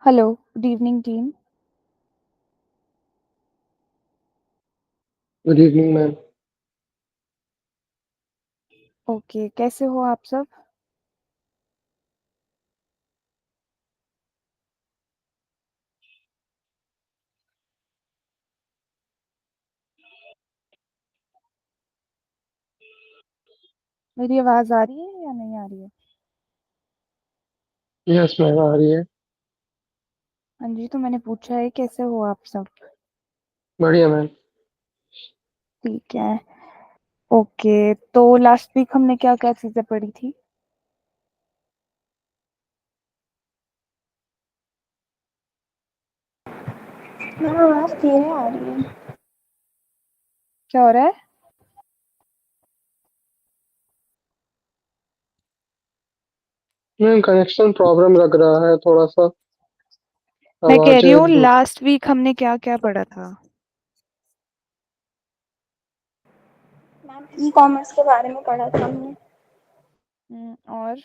Hello, good evening, team. Good evening ma'am. Okay, कैसे हो आप सब? मेरी आवाज़ आ रही है या नहीं आ रही है? यस मैम, आ रही है। हाँ जी, तो मैंने पूछा है कैसे हो आप सब? बढ़िया मैम। ठीक है। ओके, तो लास्ट वीक हमने क्या-क्या चीज़ें पढ़ी थी? मैम आवाज़ धीरे आ रही है। क्या हो रहा है? मैम कनेक्शन प्रॉब्लम लग रहा है थोड़ा सा। मैं कह रही आवाजें हूँ लास्ट वीक हमने क्या-क्या पढ़ा था? मैम ई कॉमर्स के बारे में पढ़ा था हमने। और?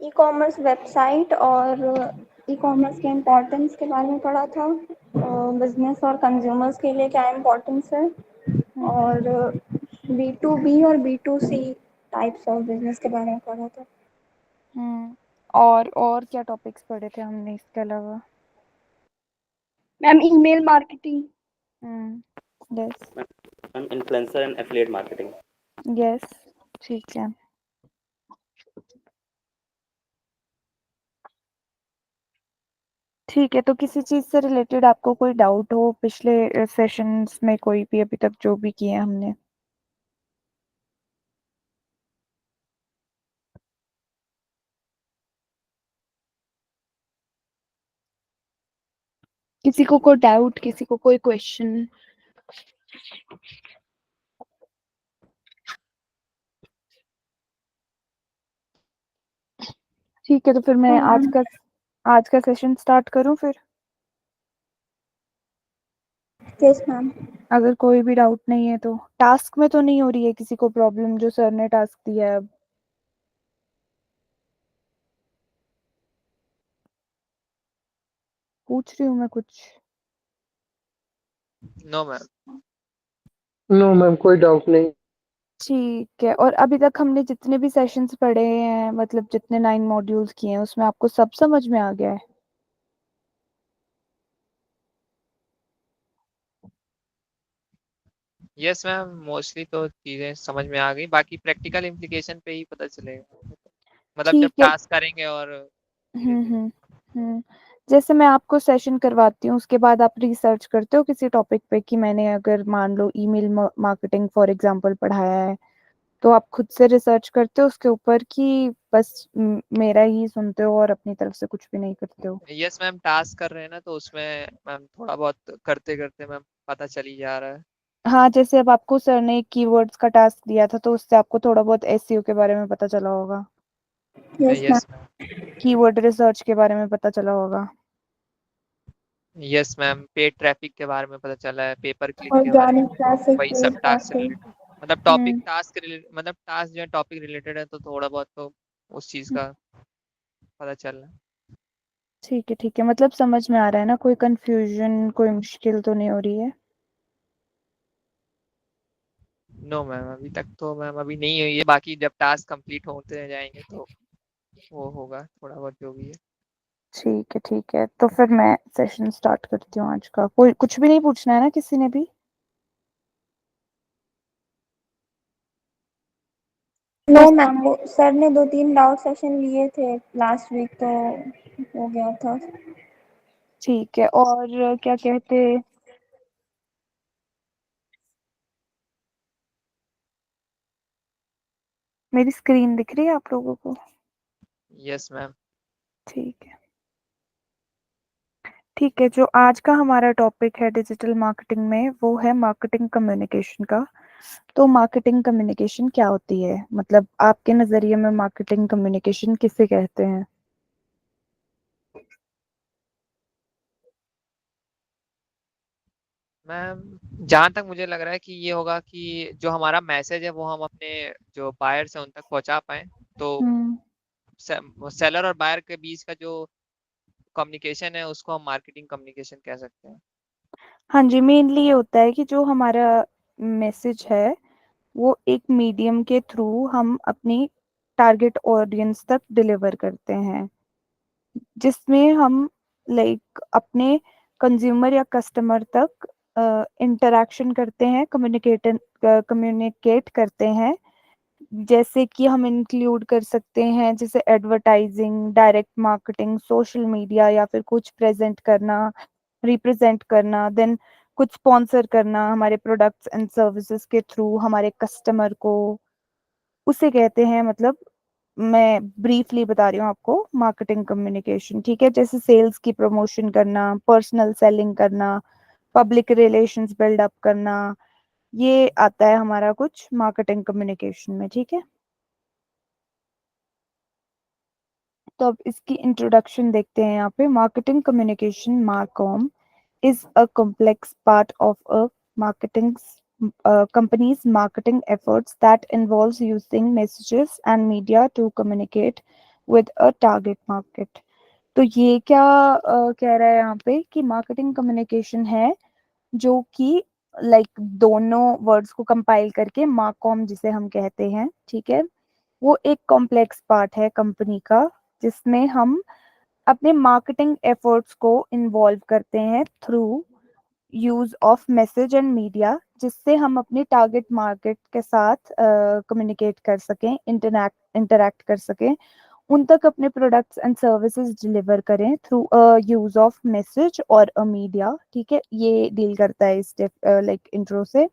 ई कॉमर्स वेबसाइट और ई कॉमर्स के इम्पोर्टेंस के बारे में पढ़ा था। बिजनेस और कंज्यूमर्स के लिए क्या इम्पोर्टेंस है, हुँ, और B2B और B2C टाइप्स ऑफ बिजनेस के बारे में पढ़ा था। हुँ। और क्या टॉपिक्स पढ़े थे हमने इसके अलावा? Ma'am email marketing. Hmm, yes, ma'am influencer and affiliate marketing. Yes, ठीक है। ठीक है, तो किसी चीज़ से रिलेटेड आपको कोई डाउट हो पिछले सेशंस में कोई भी अभी तक जो भी किए हमने? किसी को कोई डाउट, किसी को कोई क्वेश्चन? ठीक है, तो फिर मैं आज का सेशन स्टार्ट करूँ फिर? Yes ma'am. अगर कोई भी डाउट नहीं है तो। टास्क में तो नहीं हो रही है किसी को प्रॉब्लम जो सर ने टास्क दिया है अब? पूछ रही हूँ मैं कुछ। No ma'am. नो मैम, कोई डाउट नहीं। ठीक है, और अभी तक हमने जितने भी सेशंस पढ़े हैं मतलब जितने 9 मॉड्यूल्स किए हैं उसमें आपको सब समझ में आ गया है? यस मैम, मोस्टली तो चीज़ें समझ में आ गई, बाकी प्रैक्टिकल इम्प्लीकेशन पे ही पता चलेगा। मतलब जब ठीक है। टास्क करेंगे और धीरे हुँ, धीरे। हुँ, हुँ। जैसे मैं आपको सेशन करवाती हूँ उसके बाद आप रिसर्च करते हो किसी टॉपिक पे कि मैंने अगर मान लो ईमेल मार्केटिंग फॉर एग्जांपल पढ़ाया है, तो आप खुद से रिसर्च करते हो उसके ऊपर कि बस मेरा ही सुनते हो और अपनी तरफ से कुछ भी नहीं करते हो? यस मैम, टास्क कर रहे हैं ना तो उसमें मैम थोड़ा बहुत करते करते मैम पता चल ही जा रहा है। हाँ, जैसे अब आपको सर ने कीवर्ड्स का टास्क दिया था तो उससे आपको थोड़ा बहुत एसईओ के बारे में पता चला होगा। Yes ma'am. Yes ma'am. Keyword research के बारे में पता चला होगा। यस मैम, पेड ट्रैफिक के बारे में पता चला है, पेपर क्लिक के बारे में, ऑर्गेनिक ट्रैफिक, वही पेड सब टास्क से ट्रैफिक। रिलेटेड। मतलब टॉपिक हुँ, टास्क मतलब टास्क जो है टॉपिक रिलेटेड है तो थोड़ा बहुत तो उस चीज़ हुँ। का पता चल रहा है। ठीक है, मतलब समझ में आ रहा है ना? कोई कन्फ्यूजन, कोई मुश्किल तो नहीं हो रही है? नो मैम, अभी तक तो मैम अभी नहीं हुई है, बाकी जब टास्क कंप्लीट होते जाएंगे तो वो होगा थोड़ा बहुत जो भी है। ठीक है। तो फिर मैं सेशन स्टार्ट करती हूँ आज का। कोई कुछ भी नहीं पूछना है ना किसी ने भी? नो बस मैम, वो सर ने 2-3 डाउट सेशन लिए थे लास्ट वीक, तो हो गया था। ठीक है, और क्या कहते मेरी स्क्रीन दिख रही है आप लोगों को? Yes ma'am. ठीक है। ठीक है, जो आज का हमारा टॉपिक है डिजिटल मार्केटिंग में वो है मार्केटिंग कम्युनिकेशन का। तो मार्केटिंग कम्युनिकेशन क्या होती है? मतलब आपके नज़रिए में मार्केटिंग कम्युनिकेशन किसे कहते हैं? मैम जहाँ तक मुझे लग रहा है कि ये होगा कि जो हमारा मैसेज है वो हम अपने जो बायर्स हैं उन तक पहुँचा पाएँ। तो हुँ, सेलर और बायर के बीच का जो कम्युनिकेशन है उसको हम मार्केटिंग कम्युनिकेशन कह सकते हैं। हाँ जी, मेनली ये होता है कि जो हमारा मैसेज है वो एक मीडियम के थ्रू हम अपनी टारगेट ऑडियंस तक डिलीवर करते हैं, जिसमें हम लाइक अपने कंज्यूमर या कस्टमर तक इंटरेक्शन करते हैं, कम्युनिकेट करते हैं। जैसे कि हम इंक्लूड कर सकते हैं जैसे advertising, direct marketing, social media, या फिर कुछ प्रेजेंट करना, रिप्रेजेंट करना, देन कुछ स्पॉन्सर करना हमारे प्रोडक्ट्स एंड सर्विसेज के थ्रू हमारे कस्टमर को, उसे कहते हैं मतलब, मैं ब्रीफली बता रही हूँ आपको, मार्केटिंग कम्युनिकेशन। ठीक है, जैसे सेल्स की प्रमोशन करना, पर्सनल सेलिंग करना, पब्लिक रिलेशंस बिल्डअप करना, ये आता है हमारा कुछ मार्केटिंग कम्युनिकेशन में। ठीक है, तो अब इसकी इंट्रोडक्शन देखते हैं यहाँ पे। Marketing communication, marcom, is a complex part of a company's marketing efforts that involves using messages and media to communicate with a target market. तो ये क्या कह रहा है यहाँ पे कि मार्केटिंग कम्युनिकेशन है जो कि लाइक दोनों वर्ड्स को कंपाइल करके मार्कॉम जिसे हम कहते हैं, ठीक है, वो एक कॉम्प्लेक्स पार्ट है कंपनी का, जिसमें हम अपने मार्केटिंग एफर्ट्स को इन्वॉल्व करते हैं through use of message and media, जिससे हम अपने टारगेट मार्केट के साथ कम्युनिकेट कर सकें, इंटरैक्ट कर सकें, उन तक अपने प्रोडक्ट्स एंड सर्विसेज डिलीवर करें थ्रू यूज ऑफ मैसेज और मीडिया। ठीक है, ये डील करता है इस लाइक इंट्रो से।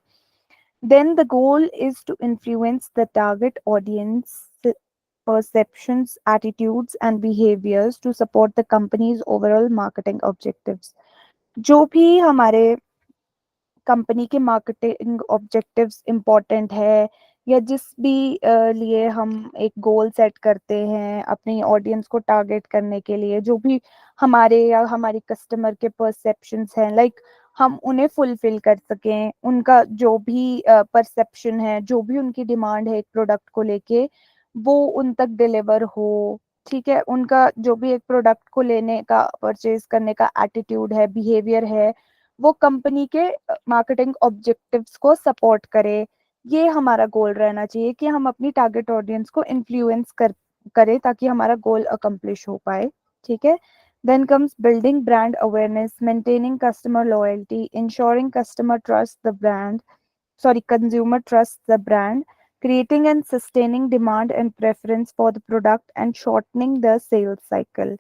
Then the goal is to influence the target audience perceptions, attitudes and behaviors to support the company's overall marketing objectives। जो भी हमारे कंपनी के मार्केटिंग ऑब्जेक्टिव्स इम्पोर्टेंट है, या जिस भी लिए हम एक गोल सेट करते हैं अपनी ऑडियंस को टारगेट करने के लिए, जो भी हमारे या हमारी कस्टमर के परसेप्शंस हैं, लाइक हम उन्हें फुलफिल कर सकें, उनका जो भी परसेप्शन है, जो भी उनकी डिमांड है एक प्रोडक्ट को लेके, वो उन तक डिलीवर हो। ठीक है, उनका जो भी एक प्रोडक्ट को लेने का, परचेज करने का एटीट्यूड है, बिहेवियर है, वो कंपनी के मार्केटिंग ऑब्जेक्टिव्स को सपोर्ट करे। ये हमारा गोल रहना चाहिए कि हम अपनी टारगेट ऑडियंस को इन्फ्लुएंस करें ताकि हमारा गोल अकम्प्लिश हो पाए। ठीक है, then comes building brand awareness, maintaining customer loyalty, ensuring customer trust the brand, consumer trusts the brand, creating and sustaining demand and preference for the product, and shortening the sales cycle।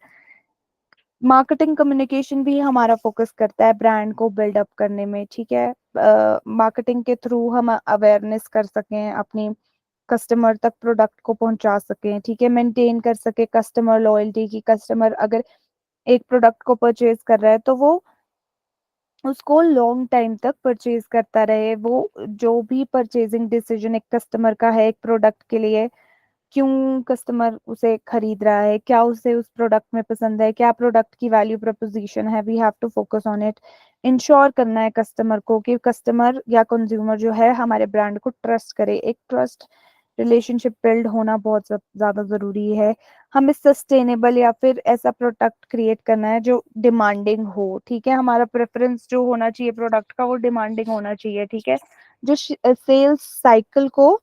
Marketing communication भी हमारा focus करता है brand को buildup करने में। ठीक है, marketing के थ्रू हम अवेयरनेस कर सकें, अपनी कस्टमर तक प्रोडक्ट को पहुंचा सकें। ठीक है, मेंटेन कर सके कस्टमर लॉयल्टी की, कस्टमर अगर एक प्रोडक्ट को परचेज कर रहा है तो वो उसको लॉन्ग टाइम तक परचेज करता रहे। वो जो भी परचेजिंग डिसीजन एक कस्टमर का है एक प्रोडक्ट के लिए, क्यों कस्टमर उसे खरीद रहा है, क्या उसे उस प्रोडक्ट में पसंद है, क्या प्रोडक्ट की वैल्यू प्रपोजिशन है, we have to focus on it. Ensure करना है कस्टमर को कि कस्टमर या कंज्यूमर जो है हमारे ब्रांड को ट्रस्ट करे। एक ट्रस्ट रिलेशनशिप बिल्ड होना बहुत ज्यादा जरूरी है। हमें सस्टेनेबल या फिर ऐसा प्रोडक्ट क्रिएट करना है जो डिमांडिंग हो। ठीक है, हमारा प्रेफरेंस जो होना चाहिए प्रोडक्ट का वो डिमांडिंग होना चाहिए। ठीक है, जो सेल्स साइकिल को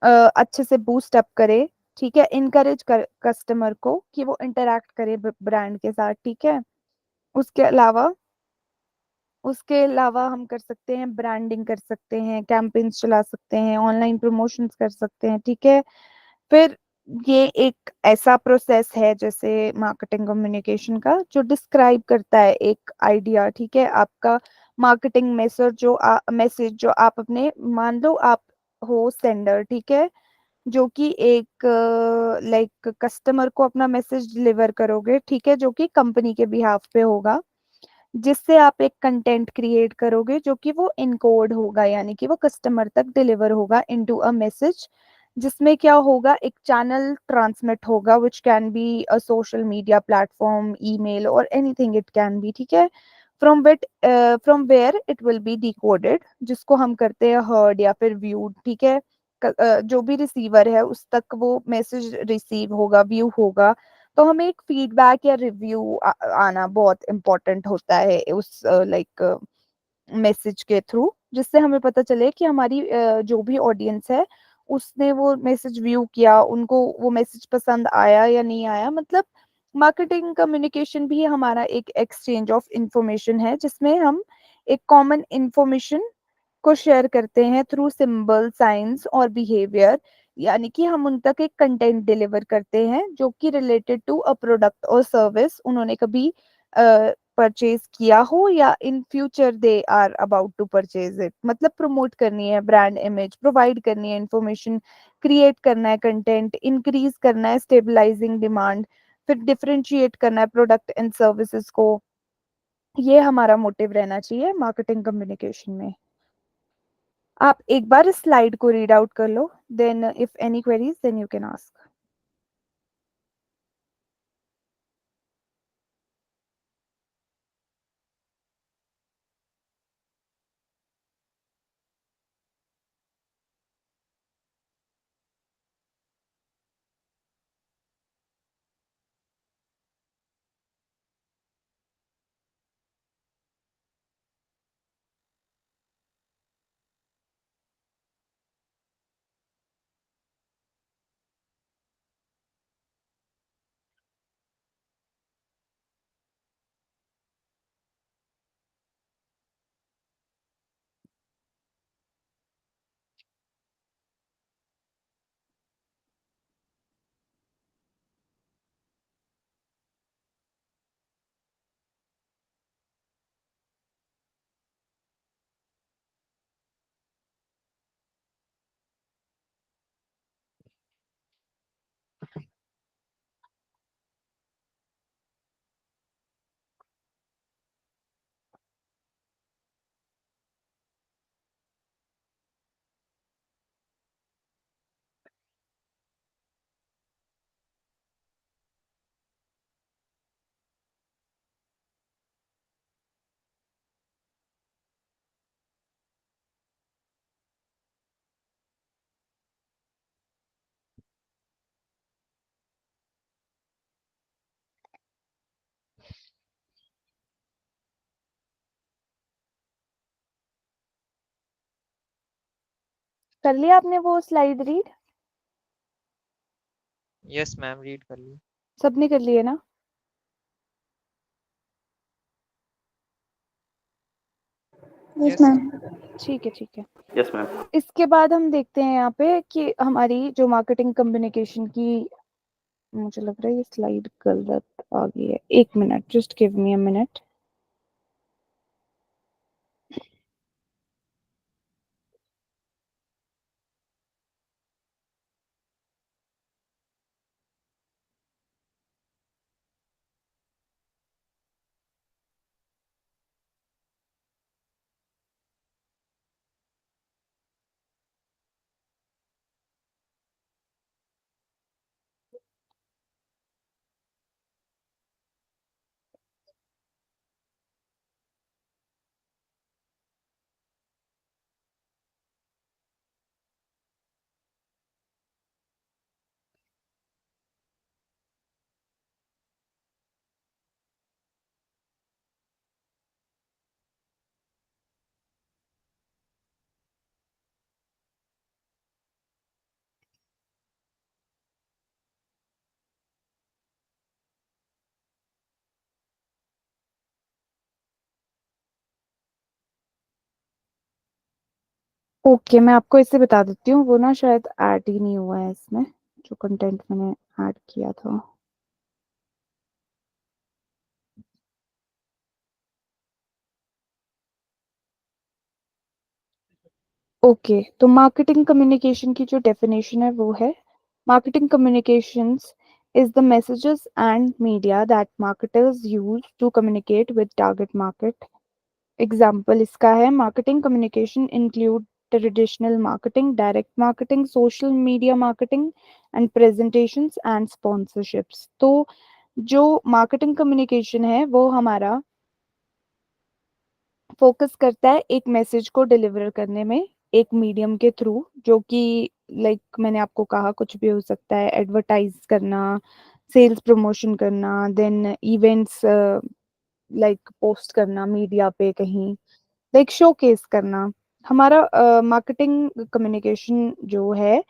अच्छे से बूस्ट अप करे। ठीक है, इनकरेज कर कस्टमर को कि वो इंटरैक्ट करे ब्रांड के साथ। ठीक है, उसके अलावा हम कर सकते हैं ब्रांडिंग, कर सकते हैं कैंपेन्स चला सकते हैं, ऑनलाइन प्रमोशंस कर सकते हैं। ठीक है, फिर ये एक ऐसा प्रोसेस है जैसे मार्केटिंग कम्युनिकेशन का जो डिस्क्राइब करता है एक आइडिया। ठीक है, आपका मार्केटिंग मैसेज जो आप अपने, मान लो आप हो सेंडर, ठीक है, जो कि एक लाइक कस्टमर को अपना मैसेज डिलीवर करोगे। ठीक है, जो कि कंपनी के बिहाफ पे होगा, जिससे आप एक कंटेंट क्रिएट करोगे जो कि वो इनकोड होगा, यानी कि वो कस्टमर तक डिलीवर होगा इनटू अ मैसेज, जिसमें क्या होगा, एक चैनल ट्रांसमिट होगा which can be a social media platform, email और एनीथिंग इट कैन बी। ठीक है, from where it will be decoded, जिसको हम करते हैं हर्ड या फिर व्यूड। ठीक है, जो भी रिसीवर है उस तक वो मैसेज रिसीव होगा, व्यू होगा, तो हमें एक फीडबैक या रिव्यू आना बहुत इम्पोर्टेंट होता है उस लाइक मैसेज के थ्रू, जिससे हमें पता चले कि हमारी जो भी ऑडियंस है उसने वो मैसेज व्यू किया, उनको वो मैसेज पसंद आया या नहीं आया। मतलब मार्केटिंग कम्युनिकेशन भी हमारा एक एक्सचेंज ऑफ इंफॉर्मेशन है, जिसमें हम एक कॉमन इंफॉर्मेशन को शेयर करते हैं थ्रू सिंबल, साइंस और बिहेवियर। यानी कि हम उन तक एक कंटेंट डिलीवर करते हैं जो कि रिलेटेड टू अ प्रोडक्ट और सर्विस उन्होंने कभी परचेज किया हो या in future they are about to purchase it. मतलब प्रमोट करनी है ब्रांड इमेज, प्रोवाइड करनी है इंफॉर्मेशन, क्रिएट करना है कंटेंट, इंक्रीज करना है स्टेबलाइजिंग डिमांड, फिर डिफरेंशिएट करना है प्रोडक्ट एंड सर्विसेज को। ये हमारा मोटिव रहना चाहिए मार्केटिंग कम्युनिकेशन में। आप एक बार इस स्लाइड को रीड आउट कर लो, then if any queries then you can ask. कर लिया आपने वो slide read? Yes ma'am, read कर ली। सबने कर लिए ना? Yes yes. मैम। ठीक है, ठीक है। Yes ma'am. इसके बाद हम देखते हैं यहाँ पे कि हमारी जो मार्केटिंग कम्युनिकेशन की, मुझे लग रहा है ये स्लाइड गलत आ गई है। एक minute, just give me a minute. Okay, मैं आपको इससे बता देती हूँ, वो ना शायद ऐड ही नहीं हुआ है इसमें, जो कंटेंट मैंने ऐड किया था। ओके, तो मार्केटिंग कम्युनिकेशन की जो डेफिनेशन है वो है, marketing communications is the messages and media that marketers use to communicate with target market. Example इसका है, marketing communication include traditional marketing, direct marketing, social media marketing and presentations and sponsorships. तो जो marketing communication है वो हमारा focus करता है एक मैसेज को डिलीवर करने में एक मीडियम के थ्रू, जो कि लाइक मैंने आपको कहा कुछ भी हो सकता है, एडवर्टाइज करना, सेल्स प्रमोशन करना, देन इवेंट्स लाइक पोस्ट करना मीडिया पे कहीं, लाइक शोकेस करना। हमारा मार्केटिंग कम्युनिकेशन जो है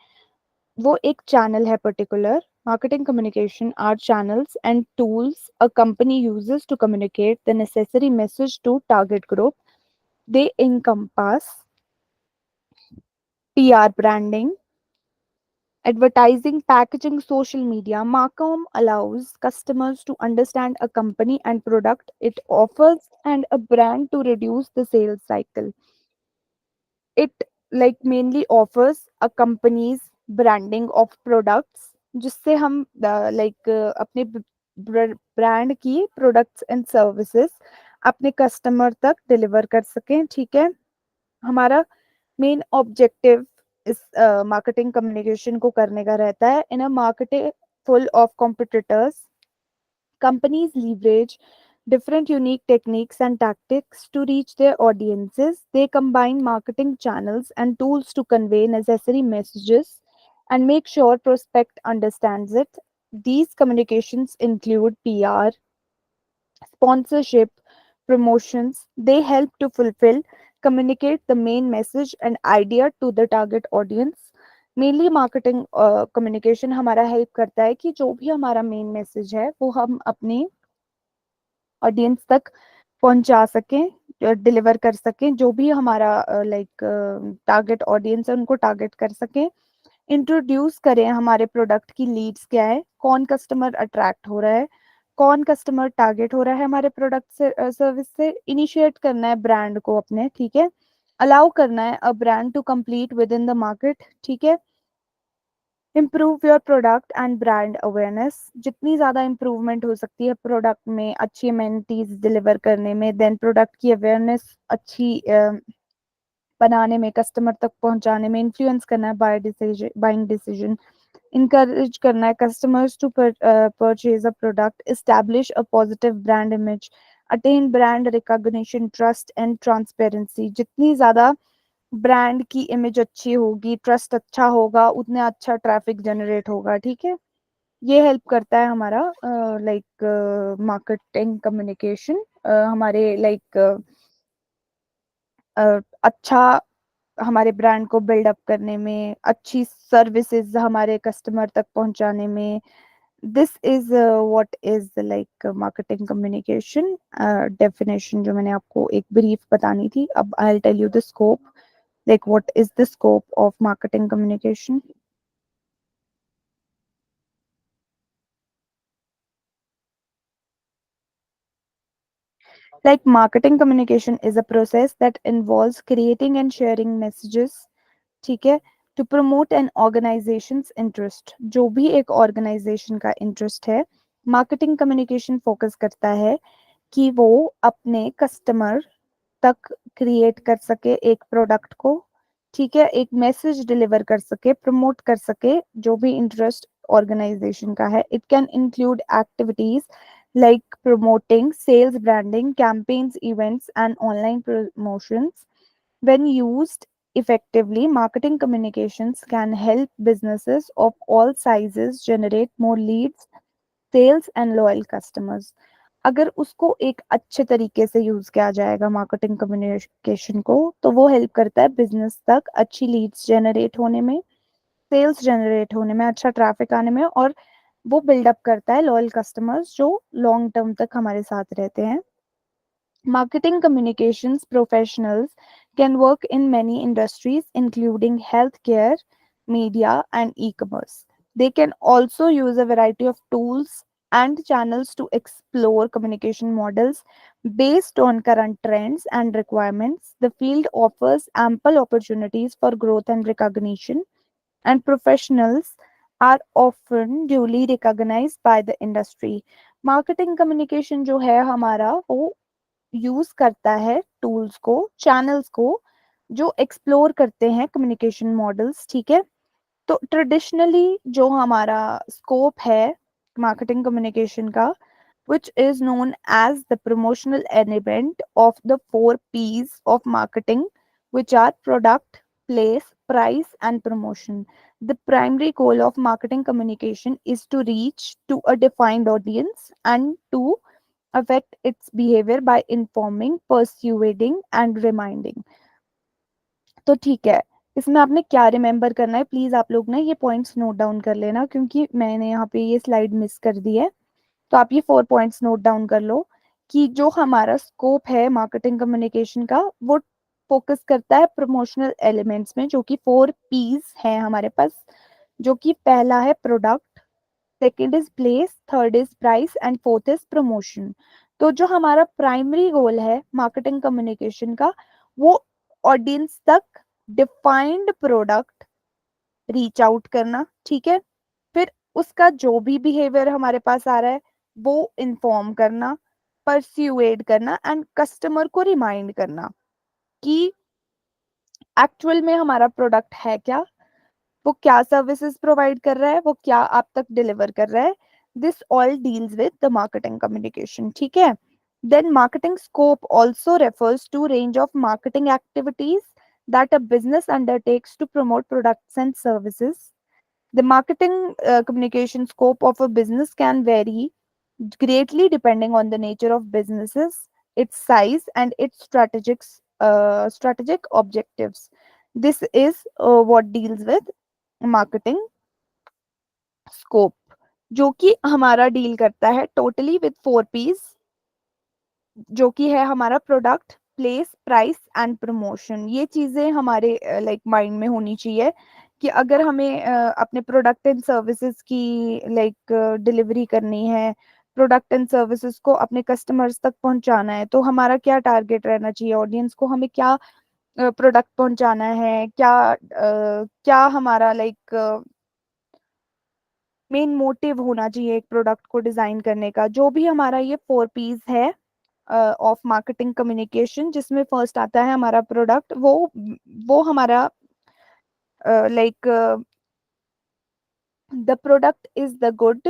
वो एक चैनल है particular. Marketing communication are channels and tools a company uses to communicate the necessary message to target group. They encompass PR, branding, advertising, packaging, social media. Marcom allows customers to understand a company and product it offers and a brand to reduce the sales cycle. It like mainly offers a company's branding of products, जिससे हम अपने brand की products and services अपने customer तक deliver कर सकें। ठीक है, हमारा मेन ऑब्जेक्टिव इस मार्केटिंग कम्युनिकेशन को करने का रहता है। In a market full of competitors, companies leverage different unique techniques and tactics to reach their audiences. They combine marketing channels and tools to convey necessary messages and make sure prospect understands it. These communications include PR, sponsorship, promotions. They help to fulfill, communicate the main message and idea to the target audience. Mainly marketing communication हमारा help करता है कि जो भी हमारा main message है वो हम अपने ऑडियंस तक पहुंचा सकें, डिलीवर कर सकें। जो भी हमारा टारगेट ऑडियंस है उनको टारगेट कर सकें। इंट्रोड्यूस करें हमारे प्रोडक्ट की लीड्स क्या है, कौन कस्टमर अट्रैक्ट हो रहा है, कौन कस्टमर टारगेट हो रहा है हमारे प्रोडक्ट से सर्विस से। इनिशिएट करना है ब्रांड को अपने, ठीक है। अलाउ करना है a brand to complete within the market, ठीक है। Improve your product and brand awareness. जितनी ज़्यादा इम्प्रूवमेंट हो सकती है प्रोडक्ट में, अच्छी अमेनिटीज डिलीवर करने में, देन प्रोडक्ट की अवेयरनेस अच्छी बनाने में, कस्टमर तक पहुंचाने में, इन्फ्लुएंस करना है बाइंग डिसीजन, encourage करना है customers to purchase a product, establish a positive brand image, attain brand recognition, trust and transparency। जितनी ज़्यादा ब्रांड की इमेज अच्छी होगी, ट्रस्ट अच्छा होगा, उतना अच्छा ट्रैफिक जनरेट होगा। ठीक है, ये हेल्प करता है हमारा मार्केटिंग कम्युनिकेशन हमारे अच्छा हमारे ब्रांड को बिल्डअप करने में, अच्छी सर्विसेज हमारे कस्टमर तक पहुंचाने में। This is what is like marketing communication definition, जो मैंने आपको एक ब्रीफ बतानी थी। अब I will tell you the scope, like what is the scope of marketing communication. Like marketing communication is a process that involves creating and sharing messages, ठीक है, to promote an organization's interest। जो भी एक organization का interest है, marketing communication focus करता है कि वो अपने customer तक क्रिएट कर सके एक प्रोडक्ट को, ठीक है, एक मैसेज डिलीवर कर सके, प्रमोट कर सके जो भी इंटरेस्ट ऑर्गेनाइजेशन का है। It can include activities like promoting, sales, branding, campaigns, events, and online promotions. When used effectively, marketing communications can help businesses of all sizes generate more leads, sales, and loyal customers. अगर उसको एक अच्छे तरीके से use किया जाएगा marketing communication को, तो वो हेल्प करता है बिजनेस तक अच्छी लीड्स जनरेट होने में, सेल्स जनरेट होने में, अच्छा ट्रैफिक आने में, और वो बिल्डअप करता है लॉयल कस्टमर्स जो लॉन्ग टर्म तक हमारे साथ रहते हैं। Marketing communications professionals can work in many industries, including healthcare, media, and e commerce. They can also use a variety of tools and channels to explore communication models based on current trends and requirements. The field offers ample opportunities for growth and recognition, and professionals are often duly recognized by the industry. Marketing communication जो है हमारा वो use करता है tools को, channels को, जो explore करते हैं कम्युनिकेशन मॉडल्स। ठीक है, तो ट्रेडिशनली जो हमारा स्कोप है मार्केटिंग कम्युनिकेशन का, which is known as the promotional element of the 4 P's of marketing, which are product, place, price and promotion. The primary goal of marketing communication is to reach to a defined audience and to affect its behavior by informing, persuading and reminding. तो ठीक है, इसमें आपने क्या remember करना है, please आप लोग ना ये पॉइंट्स नोट डाउन कर लेना, क्योंकि मैंने यहाँ पे ये स्लाइड मिस कर दी है। तो आप ये 4 पॉइंट्स नोट डाउन कर लो कि जो हमारा स्कोप है मार्केटिंग कम्युनिकेशन का, वो फोकस करता है प्रमोशनल एलिमेंट्स में, जो कि 4 पीज है हमारे पास, जो कि पहला है product, second is place, third is price and fourth is promotion. तो जो हमारा प्राइमरी गोल है मार्केटिंग कम्युनिकेशन का, वो ऑडियंस तक डिफाइंड प्रोडक्ट रीच आउट करना, ठीक है। फिर उसका जो भी बिहेवियर हमारे पास आ रहा है वो इन्फॉर्म करना, परस्यूएड करना एंड कस्टमर को रिमाइंड करना कि एक्चुअल में हमारा प्रोडक्ट है क्या, वो क्या सर्विसेज प्रोवाइड कर रहा है, वो क्या आप तक डिलीवर कर रहा है। This all deals with the marketing communication, ठीक है। Then marketing scope also refers to range of marketing activities that a business undertakes to promote products and services. The marketing communication scope of a business can vary greatly depending on the nature of businesses, its size, and its strategic objectives. This is what deals with marketing scope, जो कि हमारा deal करता है totally with 4 piece, जो कि है हमारा product, place, price and promotion. ये चीजें हमारे लाइक माइंड में होनी चाहिए कि अगर हमें अपने प्रोडक्ट एंड सर्विसेज की लाइक डिलीवरी करनी है, प्रोडक्ट एंड सर्विसेज को अपने कस्टमर्स तक पहुंचाना है, तो हमारा क्या टारगेट रहना चाहिए, ऑडियंस को हमें क्या प्रोडक्ट पहुंचाना है, क्या हमारा लाइक मेन मोटिव होना चाहिए एक प्रोडक्ट को डिजाइन करने का। जो भी हमारा ये 4 पीस है ऑफ मार्केटिंग कम्युनिकेशन, जिसमें फर्स्ट आता है हमारा प्रोडक्ट, वो हमारा like the product is the good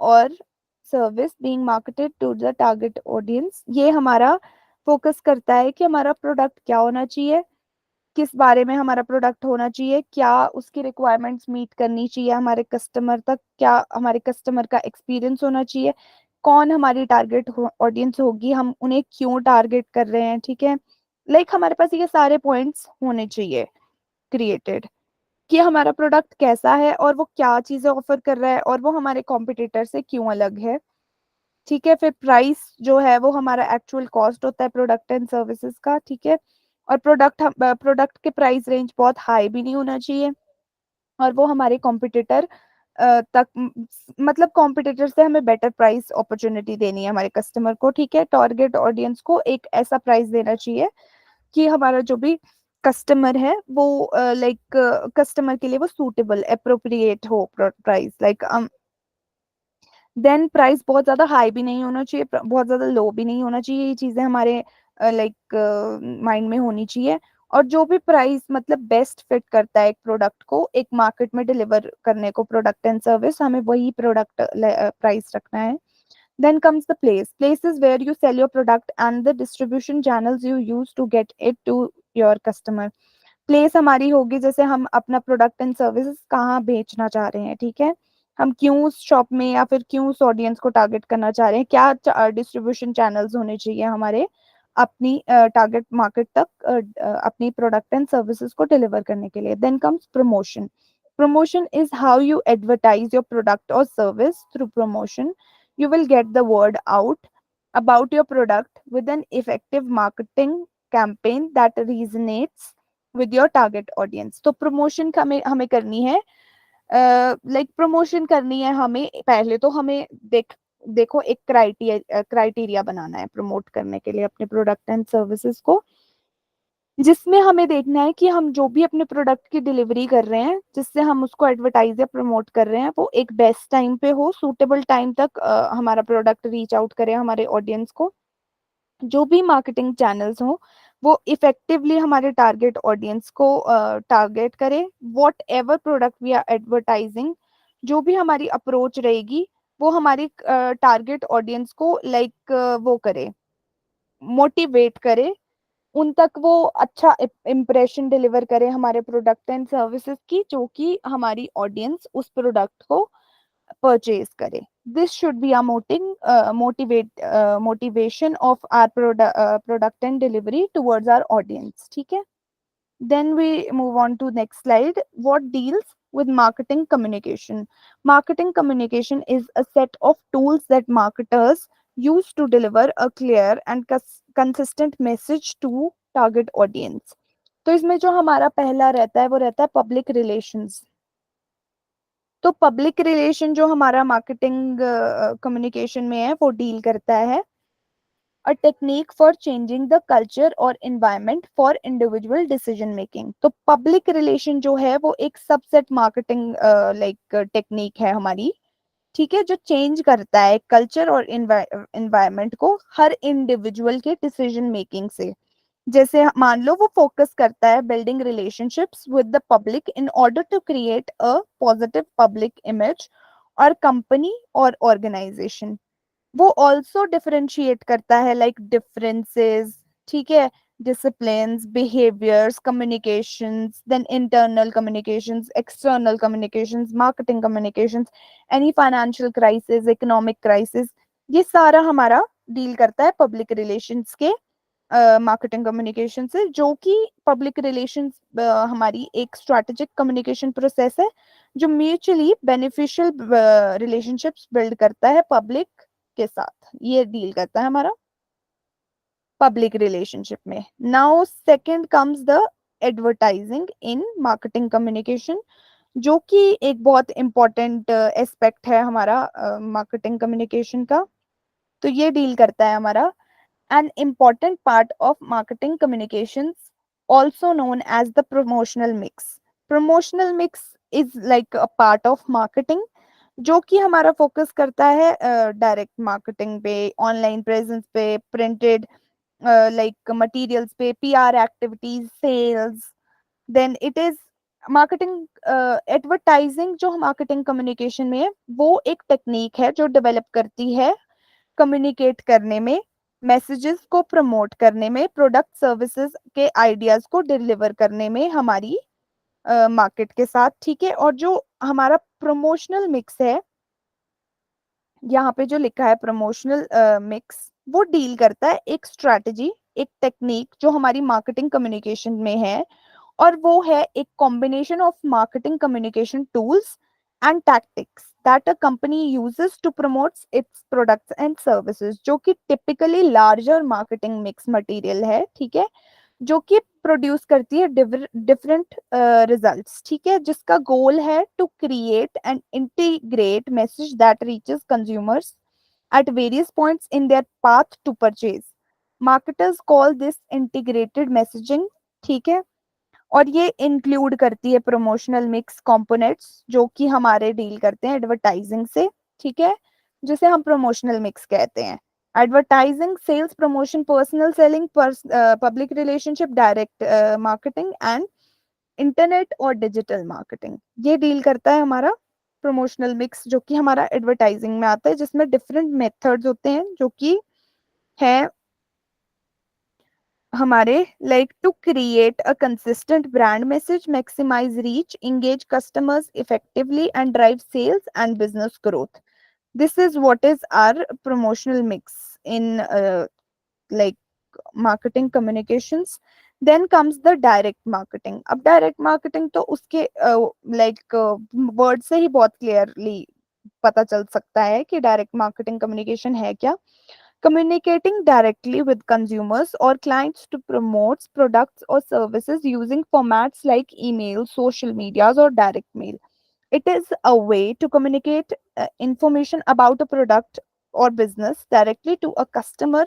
or service being marketed to the target audience. ये हमारा फोकस करता है कि हमारा प्रोडक्ट क्या होना चाहिए, किस बारे में हमारा प्रोडक्ट होना चाहिए, क्या उसकी रिक्वायरमेंट्स मीट करनी चाहिए हमारे कस्टमर तक, क्या हमारे कस्टमर का एक्सपीरियंस होना चाहिए, कौन हमारी टारगेट ऑडियंस होगी, हम उन्हें क्यों टारगेट कर रहे हैं, ठीक है। लाइक हमारे पास ये सारे पॉइंट्स होने चाहिए क्रिएटेड कि हमारा प्रोडक्ट कैसा है और वो क्या चीजें ऑफर कर रहा है और वो हमारे कॉम्पिटिटर से क्यों अलग है, ठीक है। फिर प्राइस जो है वो हमारा एक्चुअल कॉस्ट होता है प्रोडक्ट एंड सर्विसेज का, ठीक है। और प्रोडक्ट के प्राइस रेंज बहुत हाई भी नहीं होना चाहिए, और वो हमारे कॉम्पिटिटर तक मतलब कॉम्पिटिटर से हमें बेटर प्राइस अपॉर्चुनिटी देनी है हमारे कस्टमर को, ठीक है। टारगेट ऑडियंस को एक ऐसा प्राइस देना चाहिए कि हमारा जो भी कस्टमर है वो लाइक कस्टमर के लिए वो सूटेबल अप्रोप्रिएट हो प्राइस, लाइक देन प्राइस बहुत ज्यादा हाई भी नहीं होना चाहिए, बहुत ज्यादा लो भी नहीं होना चाहिए। ये चीजें हमारे लाइक माइंड में होनी चाहिए। और जो भी प्राइस मतलब बेस्ट फिट करता है एक प्रोडक्ट को एक मार्केट में डिलीवर करने को, प्रोडक्ट एंड सर्विस, हमें वही प्रोडक्ट प्राइस रखना है। Then comes the place. Place is where you sell your product and the distribution channels you use to get it to your customer. Place हमारी होगी जैसे हम अपना प्रोडक्ट एंड सर्विसेज कहाँ बेचना चाह रहे हैं, ठीक है। हम क्यों उस शॉप में या फिर क्यों उस ऑडियंस को टारगेट करना चाह रहे हैं, क्या डिस्ट्रीब्यूशन चैनल्स होने चाहिए हमारे अपनी टारगेट मार्केट तक अपनी प्रोडक्ट एंड सर्विसेज को डिलीवर करने के लिए। Then comes promotion. Promotion is how you advertise your product or service. Through promotion, you will get the word out about your product with an effective marketing campaign that resonates with your target audience. तो promotion हमें हमें करनी है, like promotion करनी है हमें, पहले तो हमें देखो एक क्राइटेरिया बनाना है प्रमोट करने के लिए अपने प्रोडक्ट एंड सर्विसेज को, जिसमें हमें देखना है कि हम जो भी अपने प्रोडक्ट की डिलीवरी कर रहे हैं, जिससे हम उसको एडवर्टाइज या प्रमोट कर रहे हैं, वो एक बेस्ट टाइम पे हो, सूटेबल टाइम तक हमारा प्रोडक्ट रीच आउट करे हमारे ऑडियंस को। जो भी मार्केटिंग चैनल्स हो वो इफेक्टिवली हमारे टारगेट ऑडियंस को टारगेट करे। Whatever product we are advertising, जो भी हमारी अप्रोच रहेगी वो हमारी टारगेट ऑडियंस को लाइक वो करे, मोटिवेट करे उन तक वो अच्छा इम्प्रेशन डिलीवर करे हमारे प्रोडक्ट एंड सर्विसेज की, जो कि हमारी ऑडियंस उस प्रोडक्ट को परचेज करे. This should be a motivation of our product and delivery towards our audience. ठीक है. Then we move on to next slide. What deals with marketing communication? Marketing communication is a set of tools that marketers use to deliver a clear and consistent message to target audience. तो इसमें जो हमारा पहला रहता है वो रहता है पब्लिक रिलेशंस. तो पब्लिक रिलेशन जो हमारा मार्केटिंग कम्युनिकेशन में है वो डील करता है a technique for changing the culture or environment for individual decision making. तो public relation जो है वो एक सबसेट मार्केटिंग लाइक टेक्निक है हमारी. ठीक है. जो चेंज करता है कल्चर और एनवायरनमेंट को हर इंडिविजुअल के डिसीजन मेकिंग से. जैसे मान लो वो फोकस करता है building relationships with the public in order to create a positive public image और कंपनी और ऑर्गेनाइजेशन. वो ऑल्सो डिफरेंशिएट करता है लाइक डिफरेंसेस. ठीक है. Disciplines, behaviours, communications, then internal communications, external communications, marketing communications, any financial crisis, economic crisis, ये सारा हमारा डील करता है पब्लिक रिलेशंस के मार्केटिंग कम्युनिकेशन से. जो कि पब्लिक रिलेशंस हमारी एक स्ट्रैटेजिक कम्युनिकेशन प्रोसेस है जो म्यूचुअली बेनिफिशियल रिलेशनशिप्स बिल्ड करता है पब्लिक के साथ. ये डील करता है हमारा पब्लिक रिलेशनशिप में. Now second comes the advertising in marketing communication, जो कि एक बहुत इंपॉर्टेंट एस्पेक्ट है हमारा मार्केटिंग कम्युनिकेशन का. तो ये डील करता है हमारा an important part of marketing communications, also known as the promotional mix. Promotional mix is like a part of marketing जो कि हमारा फोकस करता है डायरेक्ट मार्केटिंग पे, ऑनलाइन प्रेजेंस पे, प्रिंटेड लाइक मटेरियल्स पे, PR activities, sales. Then it is marketing advertising जो marketing communication में है वो एक टेक्निक है जो डेवलप करती है कम्युनिकेट करने में, मैसेजेस को प्रमोट करने में, प्रोडक्ट सर्विसेज के आइडियाज को डिलीवर करने में हमारी मार्केट के साथ. ठीक है. और जो हमारा प्रमोशनल मिक्स है यहाँ पे जो लिखा है प्रमोशनल मिक्स, वो डील करता है एक स्ट्रैटेजी, एक टेक्निक जो हमारी मार्केटिंग कम्युनिकेशन में है. और वो है एक combination of marketing communication tools and tactics that a company uses to promote its products and services, जो कि typically larger marketing mix material है. ठीक है. जो कि प्रोड्यूस करती है डिफरेंट रिजल्ट्स. ठीक है. जिसका गोल है to create and integrate message that reaches consumers at various points in their path to purchase. Marketers call this integrated messaging. ठीक है. और ये इंक्लूड करती है प्रमोशनल मिक्स कंपोनेंट्स जो कि हमारे डील करते हैं एडवर्टाइजिंग से. ठीक है. जिसे हम प्रमोशनल मिक्स कहते हैं. Advertising, sales promotion, personal selling, public relationship, direct marketing and internet और डिजिटल मार्केटिंग, ये डील करता है हमारा प्रमोशनल मिक्स जो कि हमारा एडवर्टाइजिंग में आता है, जिसमें डिफरेंट मेथड्स होते हैं जो कि है हमारे like to create a consistent brand message, maximise reach, engage customers effectively and drive sales and business growth. This is what is our promotional mix in like marketing communications. Then comes the direct marketing. अब direct marketing तो उसके like word से ही बहुत clearly पता चल सकता है कि direct marketing communication है क्या. Communicating directly with consumers or clients to promote products or services using formats like email, social medias, or direct mail. It is a way to communicate information about a product or business directly to a customer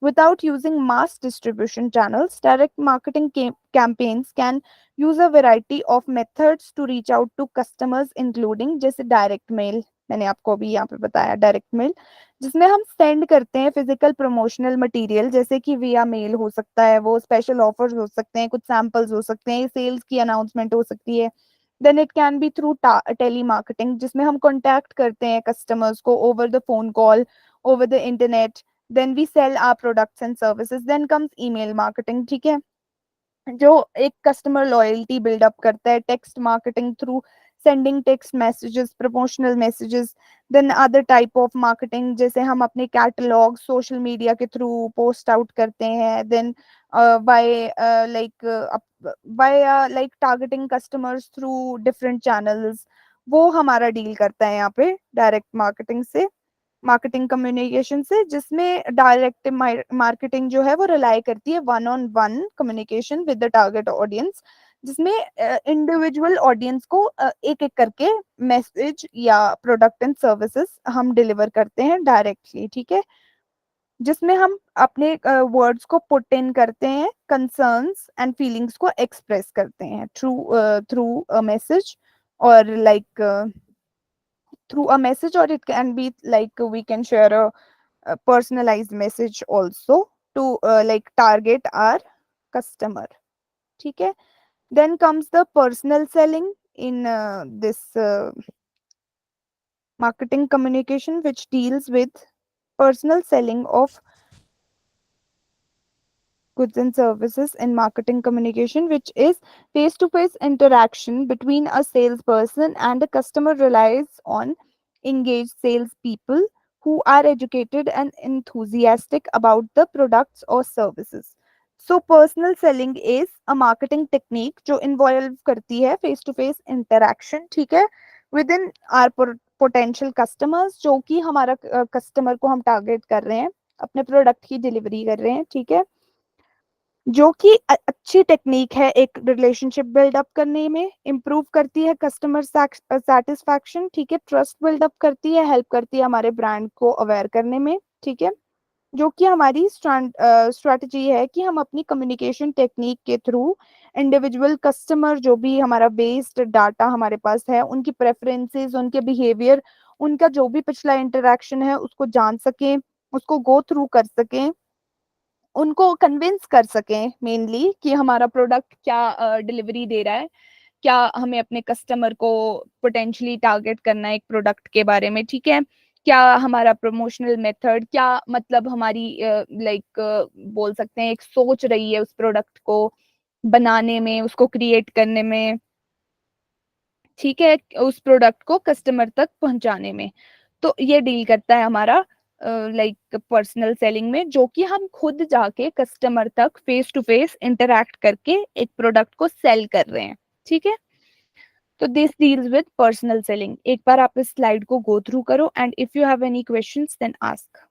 without using mass distribution channels. Direct marketing campaigns can use a variety of methods to reach out to customers, including जैसे direct mail, मैंने आपको अभी यहाँ पे बताया direct mail, जिसमें हम send करते हैं फिजिकल प्रमोशनल मटेरियल, जैसे कि विया मेल हो सकता है, वो स्पेशल ऑफर्स हो सकते हैं, कुछ सैंपल्स हो सकते हैं, सेल्स की अनाउंसमेंट हो सकती है. Then it can be through telemarketing, जिसमें हम कॉन्टैक्ट करते हैं कस्टमर्स को over the phone call, over the internet, then we sell our products and services, then comes email marketing, ठीक है, जो एक कस्टमर लॉयल्टी बिल्डअप करता है, text marketing through sending text messages, promotional messages, then other type of marketing जैसे हम अपने catalogue social media के थ्रू पोस्ट आउट करते हैं, then by like targeting customers through different channels, वो हमारा डील करता है यहाँ पे डायरेक्ट मार्केटिंग से, मार्केटिंग कम्युनिकेशन से, जिसमें डायरेक्ट मार्केटिंग जो है वो रिलाई करती है one on one communication with the target audience, जिसमें इंडिविजुअल ऑडियंस को एक एक करके मैसेज या प्रोडक्ट एंड सर्विसेज हम डिलीवर करते हैं डायरेक्टली, ठीक है, जिसमें हम अपने वर्ड्स को पुट इन करते हैं, कंसर्न्स एंड फीलिंग्स को एक्सप्रेस करते हैं थ्रू थ्रू अ मैसेज, और like through a message, or it can be like we can share a personalized message also to like target our customer, ठीक है. Then comes the personal selling in this marketing communication, which deals with personal selling of goods and services in marketing communication, which is face to face interaction between a salesperson and a customer, relies on engaged salespeople who are educated and enthusiastic about the products or services. So personal selling is a marketing technique जो involve करती है face to face interaction, ठीक है, within our potential customers, जो कि हमारा customer को हम target कर रहे हैं, अपने product की delivery कर रहे हैं, ठीक है, जो कि अच्छी टेक्निक है एक रिलेशनशिप बिल्डअप करने में, इम्प्रूव करती है कस्टमर सेटिस्फैक्शन, ठीक है, ट्रस्ट बिल्डअप करती है, हेल्प करती है हमारे ब्रांड को अवेयर करने में, ठीक है, जो कि हमारी स्ट्रैटेजी है कि हम अपनी कम्युनिकेशन टेक्निक के थ्रू इंडिविजुअल कस्टमर जो भी हमारा बेस्ड डाटा हमारे पास है, उनकी प्रेफरेंसेस, उनके बिहेवियर, उनका जो भी पिछला इंटरेक्शन है उसको जान सकें, उसको गो थ्रू कर सकें, उनको कन्विंस कर सकें मेनली कि हमारा प्रोडक्ट क्या डिलीवरी दे रहा है, क्या हमें अपने कस्टमर को पोटेंशियली टारगेट करना है एक प्रोडक्ट के बारे में, ठीक है, क्या हमारा प्रमोशनल मेथड, क्या मतलब हमारी लाइक बोल सकते हैं एक सोच रही है उस प्रोडक्ट को बनाने में, उसको क्रिएट करने में, ठीक है, उस प्रोडक्ट को कस्टमर तक पहुंचाने में. तो ये डील करता है हमारा लाइक पर्सनल सेलिंग में, जो कि हम खुद जाके कस्टमर तक फेस टू फेस इंटरेक्ट करके एक प्रोडक्ट को सेल कर रहे हैं, ठीक है. तो this deals with personal selling. एक बार आप इस स्लाइड को गो थ्रू करो and if you have any questions then ask.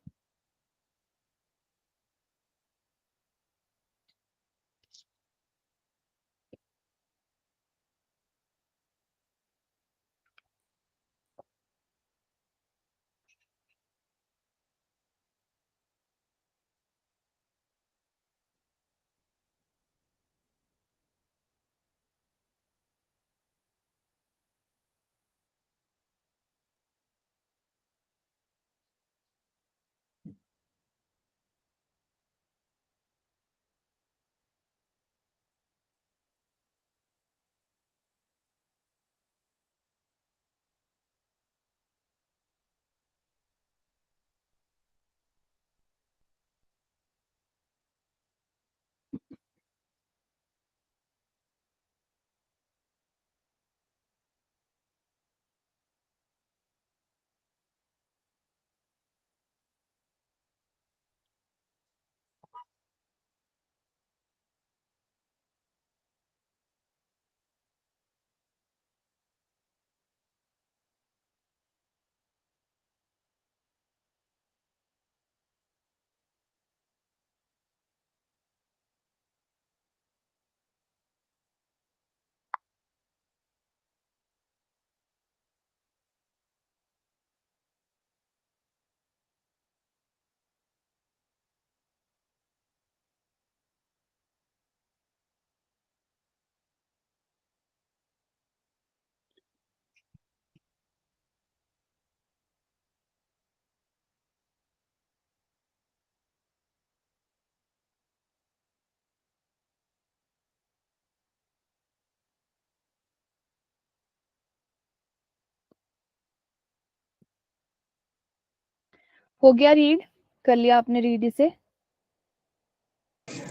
हो गया रीड कर लिया आपने रीड इसे?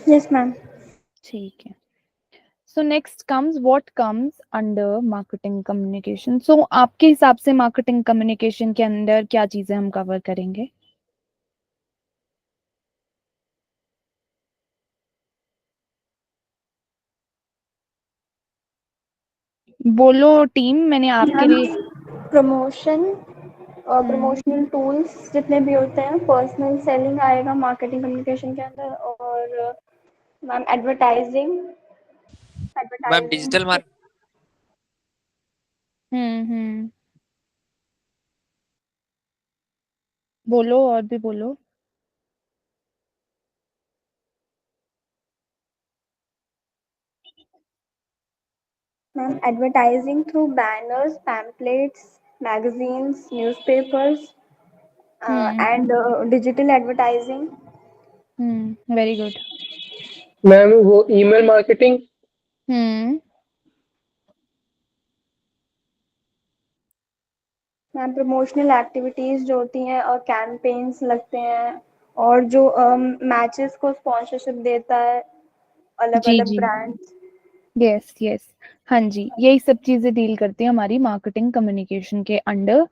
Yes ma'am. ठीक है। So next comes what comes under marketing communication. So आपके हिसाब से मार्केटिंग कम्युनिकेशन के अंदर क्या चीजें हम कवर करेंगे? बोलो टीम, मैंने आपके लिए प्रमोशन और प्रमोशनल टूल्स जितने भी होते हैं, पर्सनल सेलिंग आएगा मार्केटिंग कम्युनिकेशन के अंदर, और ma'am advertising ma'am advertising digital marketing. हम्म। बोलो और भी बोलो। Ma'am advertising through banners, pamphlets, magazines, newspapers, and digital advertising. Very good. Ma'am वो ईमेल मार्केटिंग। हम्म मैम प्रमोशनल एक्टिविटीज जो होती हैं और कैंपेन्स लगते हैं, और जो मैचेस को स्पॉन्सरशिप देता है अलग जी अलग जी, ब्रांड्स। यस यस, हाँ जी, यही सब चीजें डील करती है हमारी मार्केटिंग कम्युनिकेशन के अंडर।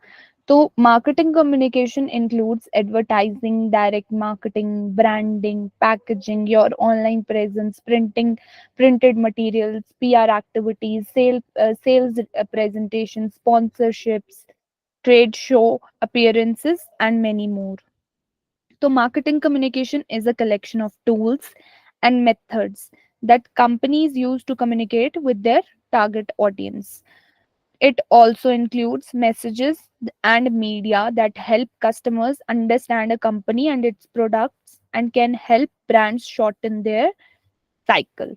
तो marketing communication includes advertising, direct marketing, branding, packaging, your online presence, printing, printed materials, PR activities, sales presentation, sponsorships, trade show appearances, and many more. So, marketing communication is a collection of tools and methods that companies use to communicate with their target audience. It also includes messages and media that help customers understand a company and its products and can help brands shorten their cycle.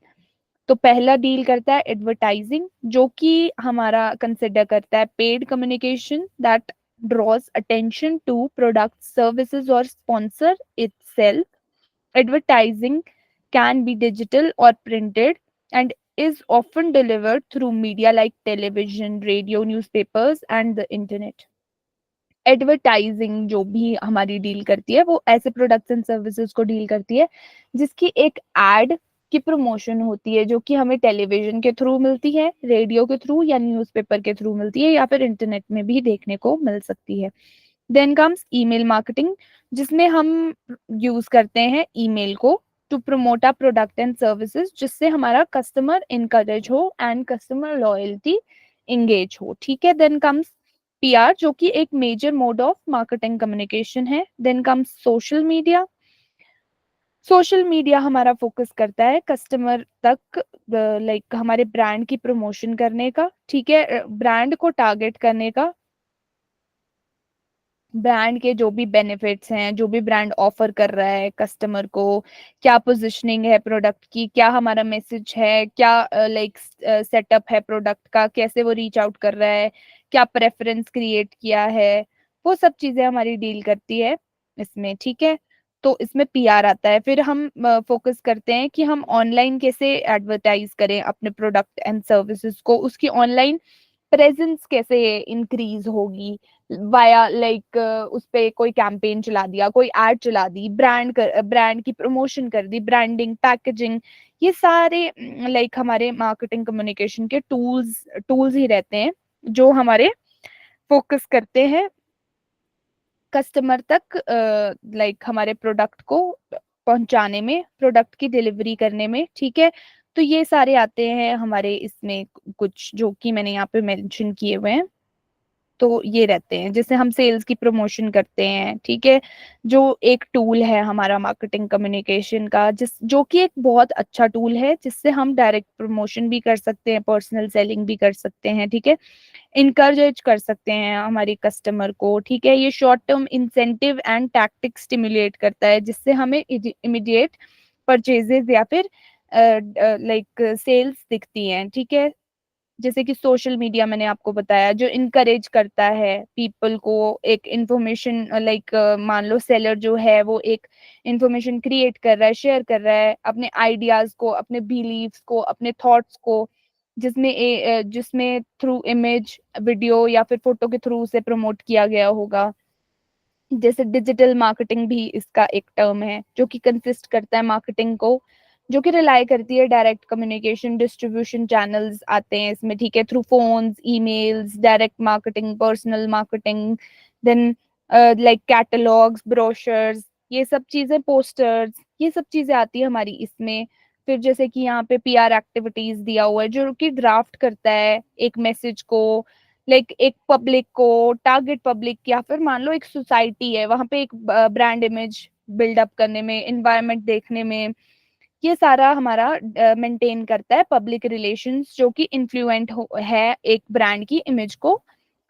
तो पहला deal करता है advertising, जो कि हमारा consider करता है paid communication that draws attention to products, services, or sponsor itself. Advertising can be digital or printed and is often delivered through media like television, radio, newspapers, and the internet. Advertising जो भी हमारी deal करती है वो ऐसे products and services को deal करती है जिसकी एक एड की प्रमोशन होती है, जो कि हमें टेलीविजन के थ्रू मिलती है, रेडियो के थ्रू या न्यूज़पेपर के थ्रू मिलती है, या फिर इंटरनेट में भी देखने को मिल सकती है। देन कम्स ईमेल मार्केटिंग, जिसमें हम यूज करते हैं ईमेल को to promote our product and services, जिससे हमारा कस्टमर इनकरेज हो एंड कस्टमर लॉयल्टी इंगेज हो। ठीक है। देन कम्स पीआर, जो कि एक major mode of marketing communication है। Then comes social media. Social media हमारा फोकस करता है कस्टमर तक लाइक हमारे ब्रांड की प्रमोशन करने का, ठीक है, ब्रांड को टारगेट करने का, ब्रांड के जो भी बेनिफिट्स हैं, जो भी ब्रांड ऑफर कर रहा है कस्टमर को, क्या पोजीशनिंग है प्रोडक्ट की, क्या हमारा मैसेज है, क्या लाइक सेटअप है प्रोडक्ट का, कैसे वो रीच आउट कर रहा है, क्या प्रेफरेंस क्रिएट किया है, वो सब चीजें हमारी डील करती है इसमें। ठीक है। तो इसमें पीआर आता है। फिर हम फोकस करते हैं कि हम ऑनलाइन कैसे एडवर्टाइज करें अपने प्रोडक्ट एंड सर्विसेज को, उसकी ऑनलाइन प्रेजेंस कैसे इंक्रीज होगी वाया लाइक उस पे कोई कैंपेन चला दिया, कोई एड चला दी, ब्रांड की प्रमोशन कर दी, ब्रांडिंग, पैकेजिंग, ये सारे लाइक हमारे मार्केटिंग कम्युनिकेशन के टूल्स ही रहते हैं जो हमारे फोकस करते हैं कस्टमर तक लाइक हमारे प्रोडक्ट को पहुंचाने में, प्रोडक्ट की डिलीवरी करने में। ठीक है। तो ये सारे आते हैं हमारे इसमें कुछ जो कि मैंने यहाँ पे मेंशन किए हुए हैं। तो ये रहते हैं जैसे हम सेल्स की प्रमोशन करते हैं। ठीक है। जो एक टूल है हमारा मार्केटिंग कम्युनिकेशन का, जिस जो कि एक बहुत अच्छा टूल है जिससे हम डायरेक्ट प्रमोशन भी कर सकते हैं, पर्सनल सेलिंग भी कर सकते हैं। ठीक है। इनकरेज कर सकते हैं हमारे कस्टमर को। ठीक है। ये short term incentive and tactic stimulate करता है जिससे हमें इमीडिएट परचेजेस या फिर लाइक सेल्स दिखती हैं। ठीक है। जैसे कि सोशल मीडिया मैंने आपको बताया जो इनकरेज करता है पीपल को एक इंफॉर्मेशन लाइक मान लो सेलर जो है वो एक इंफॉर्मेशन क्रिएट कर रहा है, शेयर कर रहा है अपने आइडियाज को, अपने बिलीव्स को, अपने थॉट्स को, जिसमें थ्रू इमेज, वीडियो या फिर फोटो के थ्रू उसे प्रमोट किया गया होगा। जैसे डिजिटल मार्केटिंग भी इसका एक टर्म है जो कि कंसिस्ट करता है मार्केटिंग को, जो कि रिलाई करती है डायरेक्ट कम्युनिकेशन, डिस्ट्रीब्यूशन चैनल्स आते हैं इसमें, ठीक है, through phones, emails, direct marketing, personal marketing, then like catalogues, brochures, ये सब चीजें, पोस्टर्स, ये सब चीजें आती है हमारी इसमें। फिर जैसे कि यहाँ पे पीआर एक्टिविटीज दिया हुआ है जो कि ड्राफ्ट करता है एक मैसेज को, लाइक एक पब्लिक को, टारगेट पब्लिक, या फिर मान लो एक सोसाइटी है, वहां पे एक ब्रांड इमेज बिल्डअप करने में, इन्वायरमेंट देखने में, ये सारा हमारा मेंटेन करता है पब्लिक रिलेशंस, जो कि इन्फ्लुएंट है एक ब्रांड की इमेज को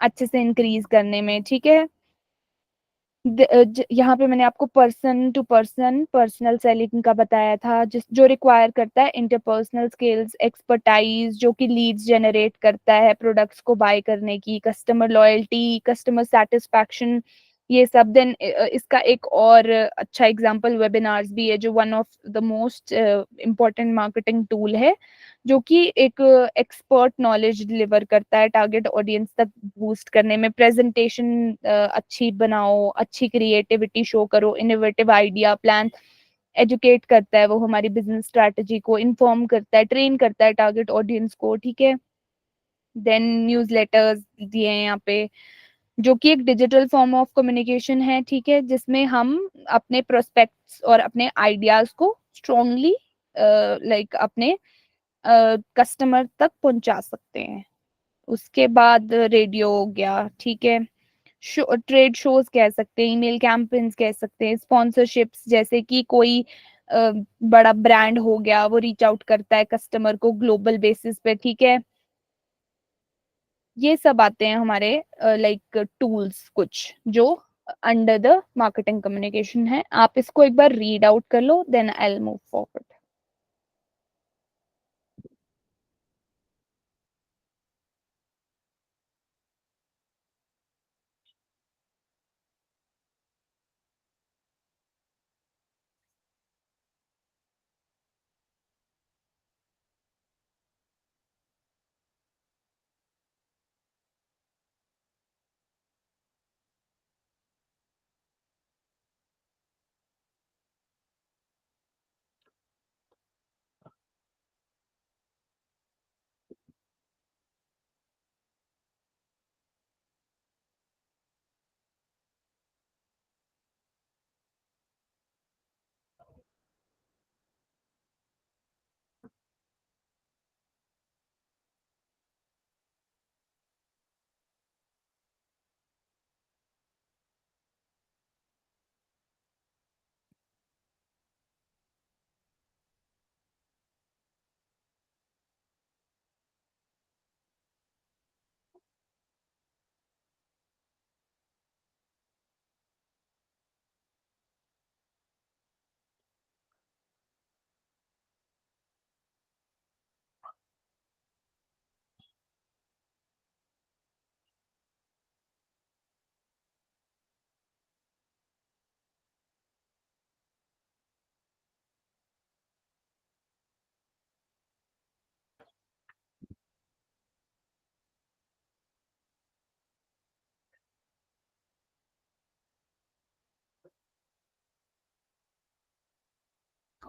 अच्छे से इंक्रीज करने में, ठीक है। यहाँ पे मैंने आपको person to person personal selling का बताया था, जिस जो रिक्वायर करता है इंटरपर्सनल स्किल्स, एक्सपर्टाइज, जो कि लीड्स जनरेट करता है प्रोडक्ट्स को बाय करने की, कस्टमर लॉयल्टी, कस्टमर सेटिस्फैक्शन, ये सब। देन इसका एक और अच्छा एग्जांपल वेबिनार्स भी है, जो one of the most important marketing tool है, जो कि एक एक्सपर्ट नॉलेज डिलीवर करता है टारगेट ऑडियंस तक बूस्ट करने में। प्रेजेंटेशन अच्छी बनाओ, अच्छी क्रिएटिविटी शो करो, इनोवेटिव आइडिया प्लान, एजुकेट करता है वो हमारी बिजनेस स्ट्रैटेजी को, इन्फॉर्म करता है, ट्रेन करता है टारगेट ऑडियंस को, ठीक है। देन न्यूज़लेटर्स दिए हैं यहाँ पे, जो कि एक डिजिटल फॉर्म ऑफ कम्युनिकेशन है, ठीक है, जिसमें हम अपने प्रोस्पेक्ट्स और अपने आइडियाज को स्ट्रांगली लाइक अपने कस्टमर तक पहुंचा सकते हैं। उसके बाद रेडियो हो गया, ठीक है, ट्रेड शोज कह सकते हैं, ईमेल कैंपेन्स कह सकते हैं, स्पॉन्सरशिप्स, जैसे कि कोई बड़ा ब्रांड हो गया, वो रीच आउट करता है कस्टमर को ग्लोबल बेसिस पे, ठीक है। ये सब आते हैं हमारे लाइक टूल्स कुछ, जो अंडर द मार्केटिंग कम्युनिकेशन है। आप इसको एक बार रीड आउट कर लो, then I will move forward.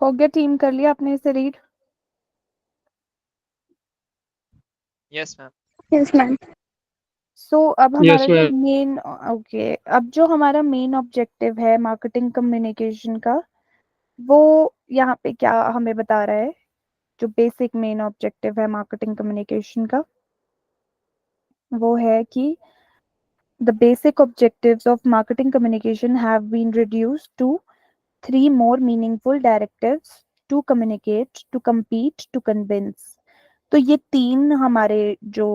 हो गया टीम, कर लिया आपने इसे read? Yes ma'am. Yes ma'am. So अब हमारा यस जो मैम। मेन, ओके, अब जो हमारा मेन ऑब्जेक्टिव है मार्केटिंग कम्युनिकेशन का, वो यहाँ पे क्या हमें बता रहा है, जो बेसिक मेन ऑब्जेक्टिव है मार्केटिंग कम्युनिकेशन का, वो है कि the basic objectives of marketing communication have been reduced to three more meaningful directives: to communicate, to compete, to convince। तो ये तीन हमारे जो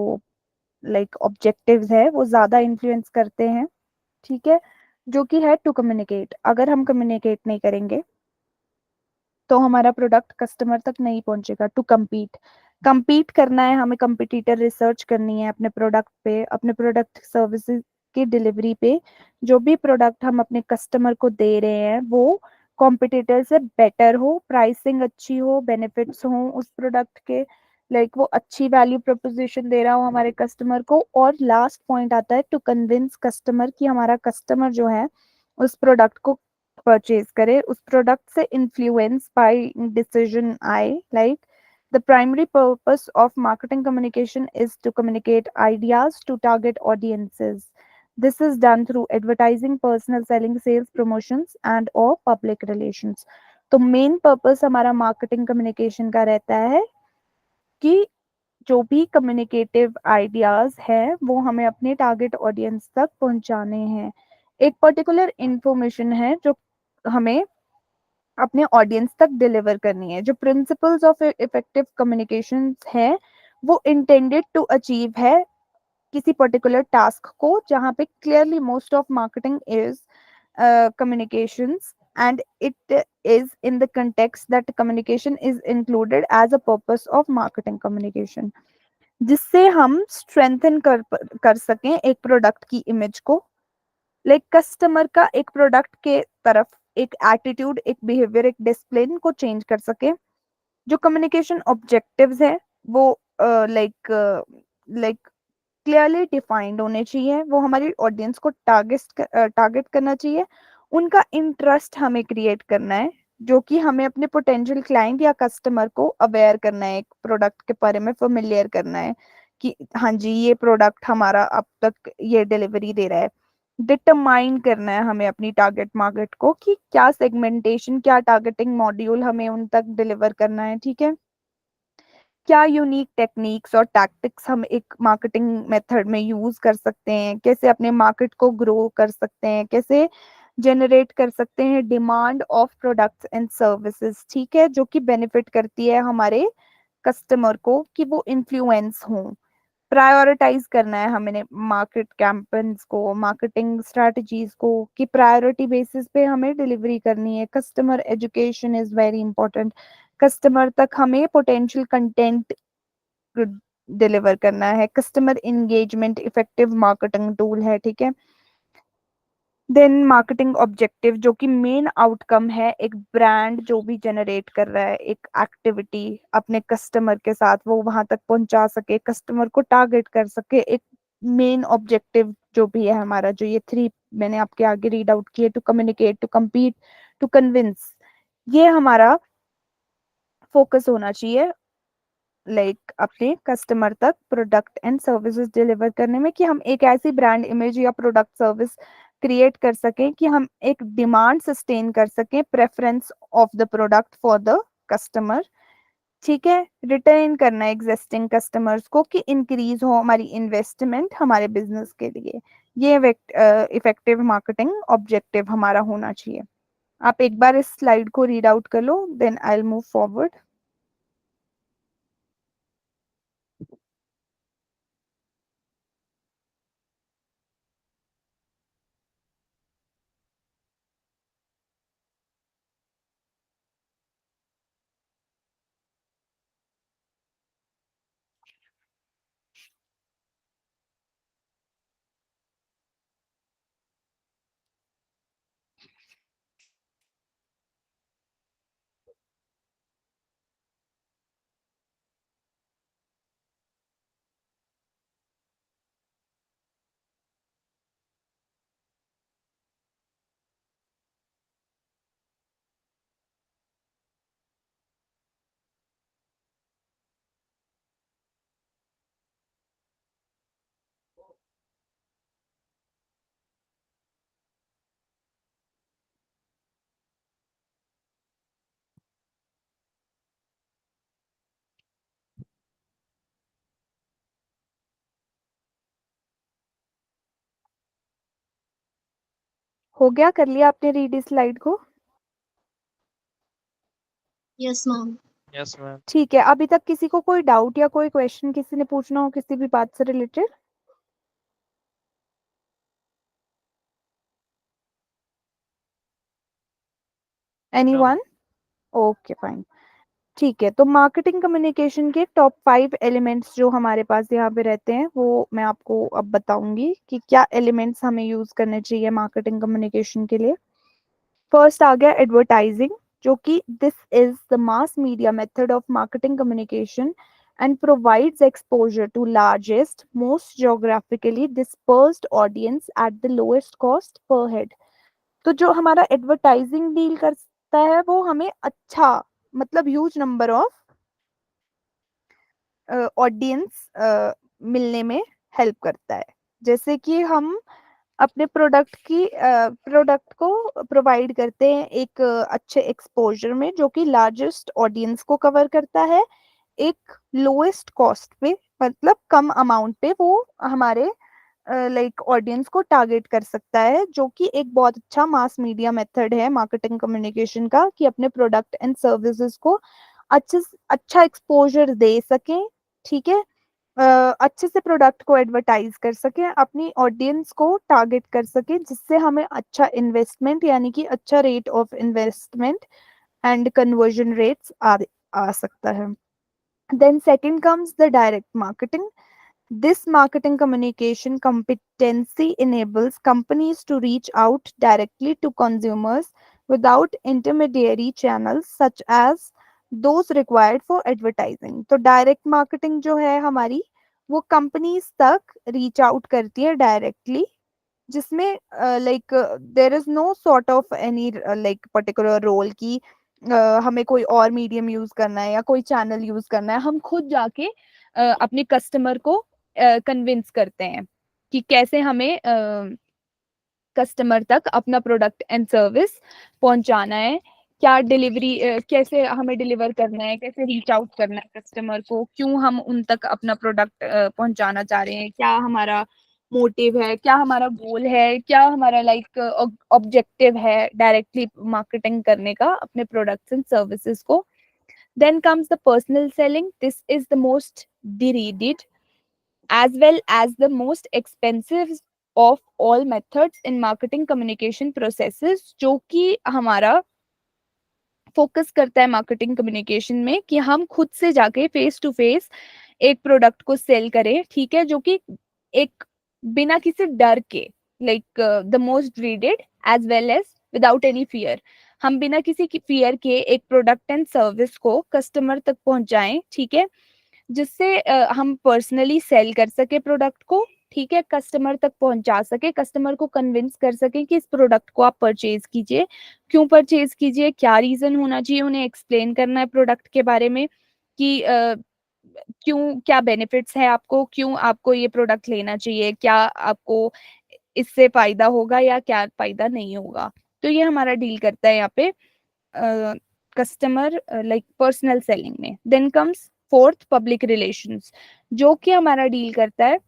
लाइक ऑब्जेक्टिव्स है वो ज्यादा इन्फ्लुएंस करते हैं, ठीक है। जो कि है टू कम्युनिकेट, अगर हम कम्युनिकेट नहीं करेंगे तो हमारा प्रोडक्ट कस्टमर तक नहीं पहुंचेगा। टू compete, compete करना है हमें, कंपिटिटर रिसर्च करनी है अपने प्रोडक्ट पे, अपने प्रोडक्ट सर्विसेज की डिलीवरी पे। जो भी प्रोडक्ट हम अपने कस्टमर को दे रहे हैं वो कॉम्पिटिटर से बेटर हो, प्राइसिंग अच्छी हो, बेनिफिट्स हो उस प्रोडक्ट के, लाइक वो अच्छी वैल्यू प्रोपोजिशन दे रहा हो हमारे कस्टमर को। और लास्ट पॉइंट आता है टू कन्विंस कस्टमर, कि हमारा कस्टमर जो है उस प्रोडक्ट को परचेज करे, उस प्रोडक्ट से इन्फ्लुएंस बाय डिसीजन आए। Like the primary purpose of marketing communication is to communicate ideas to target audiences. This is done through advertising, personal selling, sales promotions and और public relations. तो main purpose हमारा marketing communication का रहता है कि जो भी कम्युनिकेटिव आइडियाज हैं वो हमें अपने टारगेट ऑडियंस तक पहुंचाने हैं। एक पर्टिकुलर इंफॉर्मेशन है जो हमें अपने ऑडियंस तक डिलीवर करनी है। जो प्रिंसिपल्स ऑफ इफेक्टिव कम्युनिकेशन है वो इंटेंडेड टू अचीव है किसी पर्टिकुलर टास्क को, जहाँ पे clearly most of marketing is communications, and it is in the context that communication is included as a purpose of marketing communication, जिससे हम strengthen कर सकें एक प्रोडक्ट की इमेज को। लाइक कस्टमर का एक प्रोडक्ट के तरफ एक एटीट्यूड, एक बिहेवियर, एक डिसिप्लिन को चेंज कर सके। जो कम्युनिकेशन ऑब्जेक्टिव्स है वो लाइक लाइक क्लियरली डिफाइंड होने चाहिए। वो हमारी ऑडियंस को टारगेट करना चाहिए। उनका इंटरेस्ट हमें क्रिएट करना है, जो कि हमें अपने पोटेंशियल क्लाइंट या कस्टमर को अवेयर करना है, एक प्रोडक्ट के बारे में फेमिलियर करना है कि हाँ जी ये प्रोडक्ट हमारा अब तक ये डिलीवरी दे रहा है। डिटरमाइन करना है हमें अपनी टारगेट मार्केट को कि क्या सेगमेंटेशन, क्या टारगेटिंग मॉड्यूल हमें उन तक डिलीवर करना है। ठीक है, क्या यूनिक टेक्निक्स और टैक्टिक्स हम एक मार्केटिंग मेथड में यूज कर सकते हैं, कैसे अपने मार्केट को ग्रो कर सकते हैं, कैसे जनरेट कर सकते हैं demand of products and services. ठीक है, जो कि बेनिफिट करती है हमारे कस्टमर को कि वो इन्फ्लुएंस हों। प्रायोरिटाइज करना है हमें मार्केट कैंपेन्स को, मार्केटिंग स्ट्रेटजीज को, कि प्रायोरिटी बेसिस पे हमें डिलीवरी करनी है। Customer education is very important. Customer तक हमें पोटेंशियल कंटेंट डिलीवर करना है। Customer engagement effective marketing tool है। ठीक है, देन मार्केटिंग ऑब्जेक्टिव, जो कि मेन आउटकम है एक ब्रांड जो भी जनरेट कर रहा है एक एक्टिविटी अपने कस्टमर के साथ, वो वहां तक पहुंचा सके, कस्टमर को टारगेट कर सके। एक मेन ऑब्जेक्टिव जो भी है हमारा, जो ये 3 मैंने आपके आगे रीड आउट किए, to communicate, to compete, to convince, ये हमारा फोकस होना चाहिए लाइक अपने कस्टमर तक प्रोडक्ट एंड सर्विसेज डिलीवर करने में, कि हम एक ऐसी ब्रांड इमेज या प्रोडक्ट सर्विस क्रिएट कर सकें कि हम एक डिमांड सस्टेन कर सकें, preference of the product for the customer. ठीक है, रिटेन करना एग्जिस्टिंग कस्टमर्स को कि इंक्रीज हो हमारी इन्वेस्टमेंट हमारे बिजनेस के लिए। ये इफेक्टिव मार्केटिंग ऑब्जेक्टिव हमारा होना चाहिए। आप एक बार इस स्लाइड को रीड आउट कर लो, then I will move forward. हो गया, कर लिया आपने रीड इस स्लाइड को? Yes ma'am. Yes ma'am. ठीक है, अभी तक किसी को कोई डाउट या कोई क्वेश्चन किसी ने पूछना हो किसी भी बात से रिलेटेड? एनीवन? Okay fine. ठीक है, तो मार्केटिंग कम्युनिकेशन के टॉप 5 एलिमेंट्स जो हमारे पास यहाँ पे रहते हैं वो मैं आपको अब बताऊंगी कि क्या एलिमेंट्स हमें यूज करने चाहिए मार्केटिंग कम्युनिकेशन के लिए। फर्स्ट आ गया एडवर्टाइजिंग, जो कि this is the mass media method of marketing communication and provides exposure to largest, most geographically dispersed audience at the lowest cost per head. तो जो हमारा एडवर्टाइजिंग डील करता है वो हमें अच्छा मतलब ह्यूज नंबर ऑफ ऑडियंस मिलने में हेल्प करता है। जैसे कि हम अपने प्रोडक्ट को प्रोवाइड करते हैं एक अच्छे एक्सपोजर में जो कि लार्जेस्ट ऑडियंस को कवर करता है, एक लोएस्ट कॉस्ट पे मतलब कम अमाउंट पे वो हमारे लाइक ऑडियंस को टारगेट कर सकता है, जो कि एक बहुत अच्छा मास मीडिया मेथड है मार्केटिंग कम्युनिकेशन का, कि अपने प्रोडक्ट एंड सर्विसेज को अच्छा एक्सपोजर दे सकें। ठीक है, अच्छे से प्रोडक्ट को एडवर्टाइज कर सकें, अपनी ऑडियंस को टारगेट कर सकें, जिससे हमें अच्छा इन्वेस्टमेंट यानी कि अच्छा rate of investment and conversion rates आ सकता है। Then second comes the direct marketing. This marketing communication competency enables companies to reach out directly to consumers without intermediary channels such as those required for advertising. तो direct marketing जो है हमारी वो companies तक reach out करती है directly, जिसमें like there is no sort of any like particular role की हमें कोई और मीडियम यूज करना है या कोई चैनल यूज करना है, हम खुद जाके अपने कस्टमर को कन्विंस करते हैं कि कैसे हमें कस्टमर तक अपना प्रोडक्ट एंड सर्विस पहुंचाना है, क्या डिलीवरी कैसे हमें डिलीवर करना है, कैसे रीच आउट करना है कस्टमर को, क्यों हम उन तक अपना प्रोडक्ट पहुंचाना चाह रहे हैं, क्या हमारा मोटिव है, क्या हमारा गोल है, क्या हमारा लाइक ऑब्जेक्टिव है डायरेक्टली मार्केटिंग करने का अपने प्रोडक्ट्स एंड सर्विसेज को. Then comes the personal selling. This is the most derided as well as the most expensive of all methods in marketing communication processes, जो कि हमारा फोकस करता है मार्केटिंग कम्युनिकेशन में कि हम खुद से जाके फेस टू फेस एक प्रोडक्ट को सेल करें. ठीक है, जो कि एक बिना किसी डर के like the most dreaded as well as without any fear, हम बिना किसी की फियर के एक प्रोडक्ट एंड सर्विस को कस्टमर तक पहुंचाएं. ठीक है, जिससे हम पर्सनली सेल कर सके प्रोडक्ट को. ठीक है, कस्टमर तक पहुंचा सके, कस्टमर को कन्विंस कर सके कि इस प्रोडक्ट को आप परचेज कीजिए, क्यों परचेज कीजिए, क्या रीजन होना चाहिए, उन्हें एक्सप्लेन करना है प्रोडक्ट के बारे में कि क्यों, क्या बेनिफिट्स है आपको, क्यों आपको ये प्रोडक्ट लेना चाहिए, क्या आपको इससे फायदा होगा या क्या फायदा नहीं होगा. तो ये हमारा डील करता है यहाँ पे कस्टमर लाइक पर्सनल सेलिंग में. Then comes fourth public relations, जो कि हमारा डील करता है.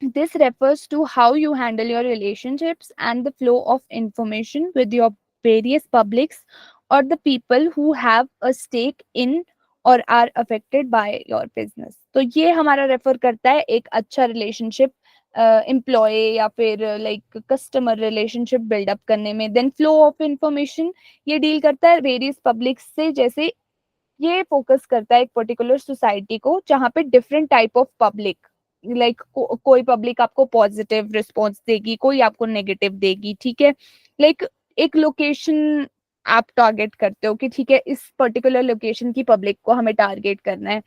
This refers to how you handle your relationships and the flow of information with your various publics or the people who have a stake in or are affected by your business. तो ये हमारा refer करता है एक अच्छा relationship employ या फिर like customer relationship buildup करने में. देन फ्लो ऑफ इंफॉर्मेशन, ये डील करता है वेरियस पब्लिक्स से. जैसे ये फोकस करता है एक पर्टिकुलर सोसाइटी को जहाँ पे different type of public like कोई पब्लिक आपको पॉजिटिव रिस्पॉन्स देगी, कोई आपको नेगेटिव देगी. ठीक है, लाइक एक लोकेशन आप टारगेट करते हो कि ठीक है इस पर्टिकुलर लोकेशन की पब्लिक को हमें टारगेट करना है,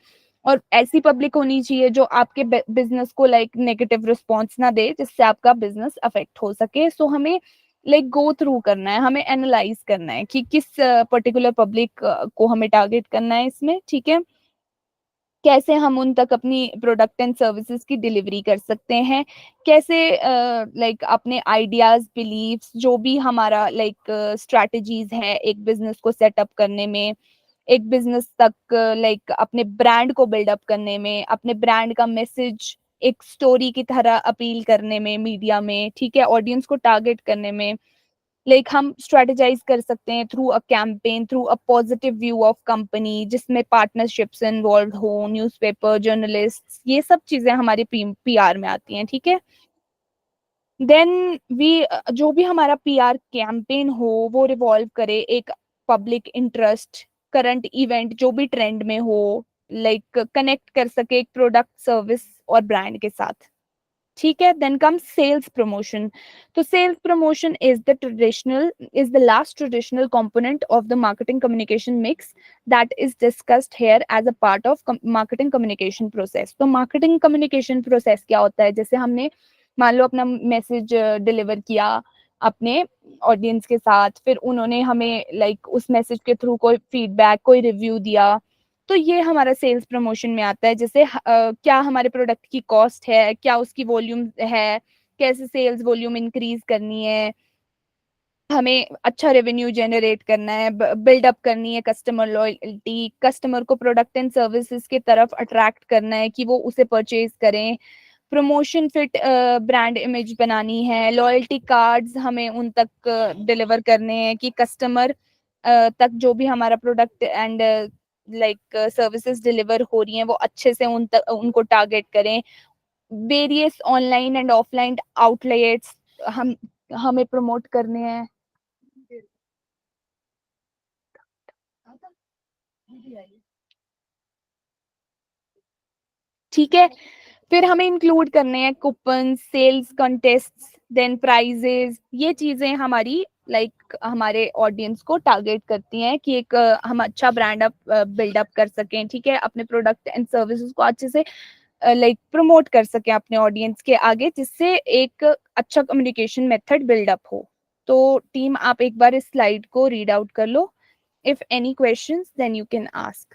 और ऐसी पब्लिक होनी चाहिए जो आपके बिजनेस को लाइक नेगेटिव रिस्पॉन्स ना दे, जिससे आपका बिजनेस अफेक्ट हो सके. सो हमें लाइक गो थ्रू करना है, हमें एनालाइज करना है कि किस पर्टिकुलर पब्लिक को हमें टारगेट करना है इसमें. ठीक है, कैसे हम उन तक अपनी प्रोडक्ट एंड सर्विसेज की डिलीवरी कर सकते हैं, कैसे लाइक अपने आइडियाज बिलीव्स जो भी हमारा लाइक स्ट्रैटेजीज है एक बिजनेस को सेटअप करने में, एक बिजनेस तक लाइक अपने ब्रांड को बिल्डअप करने में, अपने ब्रांड का मैसेज एक स्टोरी की तरह अपील करने में मीडिया में. ठीक है, ऑडियंस को टारगेट करने में लाइक हम स्ट्रेटेजाइज कर सकते हैं through a campaign, through a positive view of company, जिसमें पार्टनरशिप्स इन्वॉल्व हो, न्यूज़पेपर, जर्नलिस्ट, ये सब चीजें हमारे पीआर में आती हैं. ठीक है, देन वी जो भी हमारा पीआर कैंपेन हो वो रिवॉल्व करे एक पब्लिक इंटरेस्ट, करंट इवेंट जो भी ट्रेंड में हो, लाइक कनेक्ट कर सके एक प्रोडक्ट सर्विस और ब्रांड के साथ. ठीक है, देन कम्स सेल्स प्रमोशन. तो sales promotion is the last traditional component of the marketing communication mix that is discussed here as a part of marketing communication process. तो marketing communication process क्या होता है? जैसे हमने मान लो अपना मैसेज डिलीवर किया, अपने ऑडियंस के साथ, फिर उन्होंने हमें लाइक उस मैसेज के थ्रू कोई फीडबैक, कोई रिव्यू दिया, तो ये हमारा सेल्स प्रमोशन में आता है। जैसे क्या हमारे प्रोडक्ट की कॉस्ट है, क्या उसकी वॉल्यूम है, कैसे सेल्स वॉल्यूम इंक्रीज करनी है, हमें अच्छा रेवेन्यू जनरेट करना है, बिल्डअप करनी है कस्टमर लॉयल्टी, कस्टमर को प्रोडक्ट एंड सर्विसेज की तरफ अट्रैक्ट करना है कि वो उसे परचेज करें, प्रमोशन फिट ब्रांड इमेज बनानी है, लॉयल्टी कार्ड्स हमें उन तक डिलीवर करने हैं कि कस्टमर तक जो भी हमारा product and like services deliver हो रही हैं वो अच्छे से उन तक उनको टारगेट करें। Various online and offline outlets हम हमें प्रमोट करने हैं। ठीक है, फिर हमें इंक्लूड करने हैं कूपन, सेल्स कंटेस्ट्स, देन प्राइजेस। ये चीजें हमारी लाइक हमारे ऑडियंस को टारगेट करती हैं कि एक हम अच्छा ब्रांड अप बिल्डअप कर सकें, ठीक है, अपने प्रोडक्ट एंड सर्विसेज को अच्छे से लाइक प्रमोट कर सकें अपने ऑडियंस के आगे, जिससे एक अच्छा कम्युनिकेशन मेथड बिल्डअप हो। तो टीम आप एक बार इस स्लाइड को रीड आउट कर लो। If any questions then you can ask.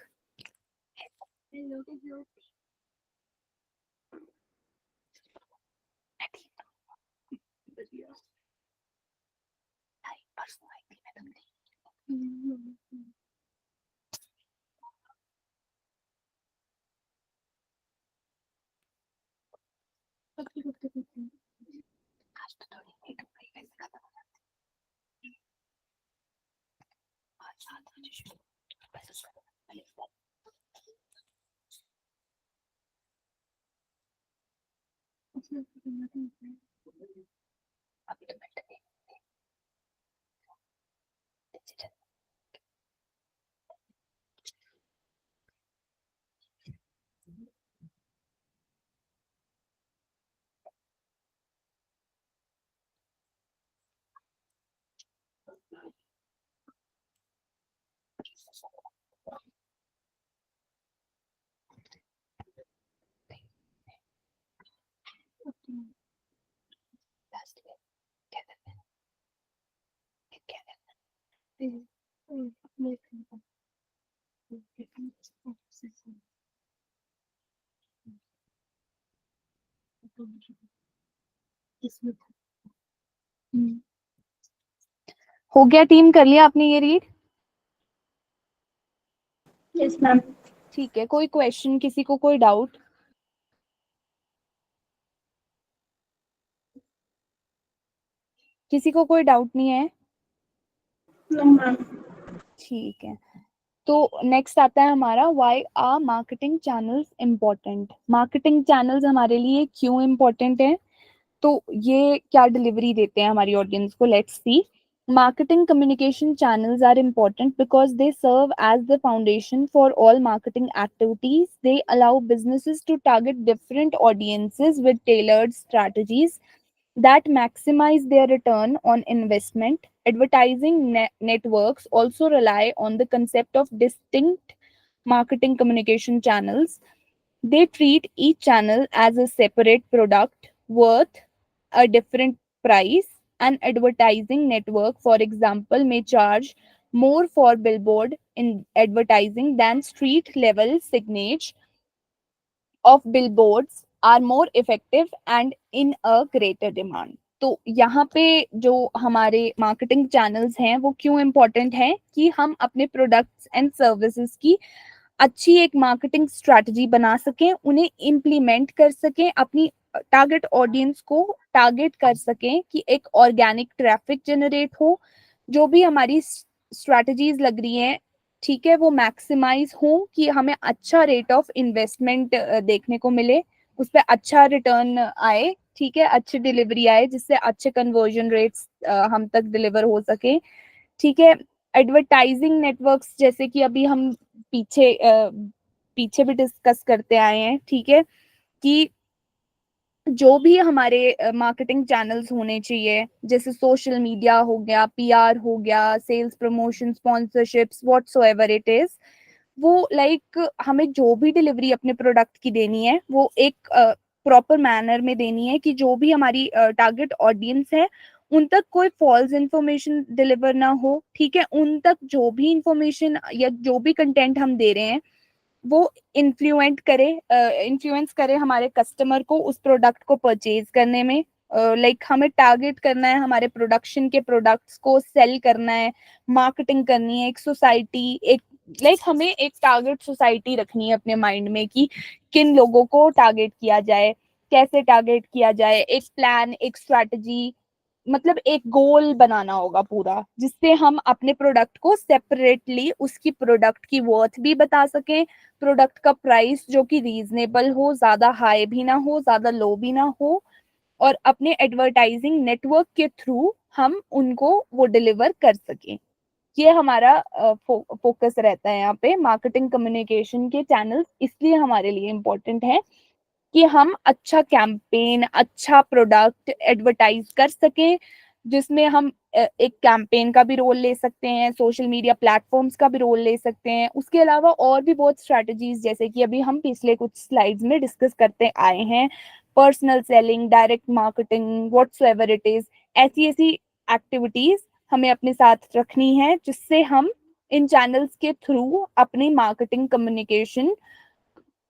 हो गया टीम, कर लिया आपने ये रीड? Yes ma'am. ठीक है, कोई क्वेश्चन, किसी को कोई डाउट? किसी को कोई डाउट नहीं है? No ma'am. ठीक है, तो नेक्स्ट आता है हमारा why are marketing channels important. Marketing channels हमारे लिए क्यों इम्पोर्टेंट है, तो ये क्या डिलीवरी देते हैं हमारी ऑडियंस को, let's see. Marketing communication channels are important because they serve as the foundation for all marketing activities. They allow businesses to target different audiences with tailored strategies that maximize their return on investment. Advertising networks also rely on the concept of distinct marketing communication channels. They treat each channel as a separate product worth a different price. An advertising network, for example, may charge more for billboard in advertising than street level signage of billboards are more effective and in a greater demand. तो यहाँ पे जो हमारे marketing channels हैं वो क्यों important हैं कि हम अपने प्रोडक्ट्स एंड सर्विसेज की अच्छी एक मार्केटिंग स्ट्रैटेजी बना सकें, उन्हें इम्प्लीमेंट कर सकें, अपनी टारगेट ऑडियंस को टारगेट कर सकें कि एक ऑर्गेनिक ट्रैफिक जनरेट हो, जो भी हमारी स्ट्रैटेजीज लग रही हैं, ठीक है, वो मैक्सिमाइज हो कि हमें अच्छा रेट ऑफ इन्वेस्टमेंट देखने को मिले, उस पर अच्छा रिटर्न आए, ठीक है, अच्छी डिलीवरी आए, जिससे अच्छे कन्वर्जन रेट्स हम तक डिलीवर हो सके, ठीक है। एडवर्टाइजिंग नेटवर्क्स, जैसे कि अभी हम पीछे भी डिस्कस करते आए हैं, ठीक है, कि जो भी हमारे मार्केटिंग चैनल्स होने चाहिए, जैसे सोशल मीडिया हो गया, पीआर हो गया, sales promotion, sponsorships, whatsoever it is, वो लाइक हमें जो भी डिलीवरी अपने प्रोडक्ट की देनी है वो एक प्रॉपर मैनर में देनी है कि जो भी हमारी टारगेट ऑडियंस है उन तक कोई फॉल्स इंफॉर्मेशन डिलीवर ना हो, ठीक है, उन तक जो भी इंफॉर्मेशन या जो भी कंटेंट हम दे रहे हैं वो इन्फ्लुएंस करे हमारे कस्टमर को उस प्रोडक्ट को परचेज करने में। लाइक हमें टारगेट करना है, हमारे प्रोडक्शन के प्रोडक्ट्स को सेल करना है, मार्केटिंग करनी है, एक सोसाइटी, एक लाइक हमें एक टारगेट सोसाइटी रखनी है अपने माइंड में कि किन लोगों को टारगेट किया जाए, कैसे टारगेट किया जाए, एक प्लान, एक स्ट्रैटेजी, मतलब एक गोल बनाना होगा पूरा, जिससे हम अपने प्रोडक्ट को सेपरेटली उसकी प्रोडक्ट की वर्थ भी बता सकें, प्रोडक्ट का प्राइस जो कि रीजनेबल हो, ज्यादा हाई भी ना हो, ज्यादा लो भी ना हो, और अपने एडवर्टाइजिंग नेटवर्क के थ्रू हम उनको वो डिलीवर कर सकें। ये हमारा फोकस रहता है यहाँ पे। मार्केटिंग कम्युनिकेशन के चैनल्स इसलिए हमारे लिए इम्पोर्टेंट है कि हम अच्छा कैंपेन, अच्छा प्रोडक्ट एडवर्टाइज कर सकें, जिसमें हम एक कैंपेन का भी रोल ले सकते हैं, सोशल मीडिया प्लेटफॉर्म्स का भी रोल ले सकते हैं, उसके अलावा और भी बहुत स्ट्रेटजीज जैसे कि अभी हम पिछले कुछ स्लाइड्स में डिस्कस करते आए हैं, personal selling, direct marketing, whatsoever it is, ऐसी ऐसी एक्टिविटीज हमें अपने साथ रखनी है, जिससे हम इन चैनल्स के थ्रू अपनी मार्केटिंग कम्युनिकेशन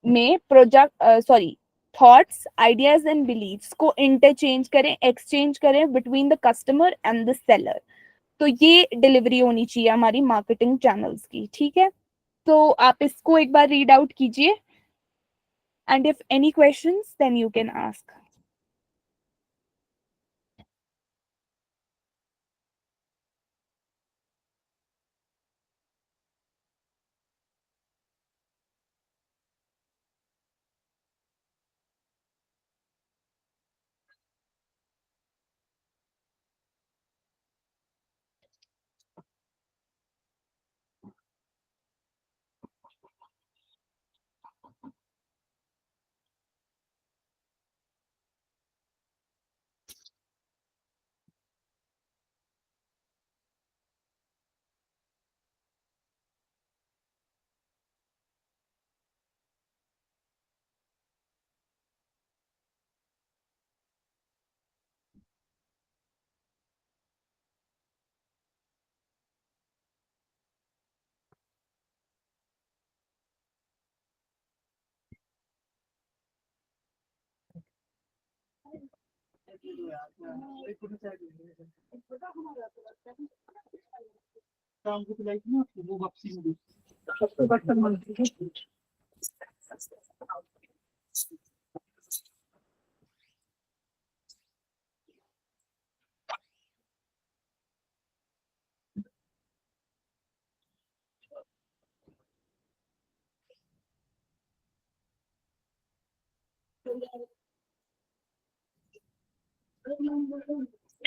में project sorry thoughts, ideas and believes को इंटरचेंज करें, एक्सचेंज करें between the customer and the seller. तो ये डिलीवरी होनी चाहिए हमारी मार्केटिंग चैनल्स की, ठीक है। तो आप इसको एक बार रीड आउट कीजिए, and if any questions then you can ask.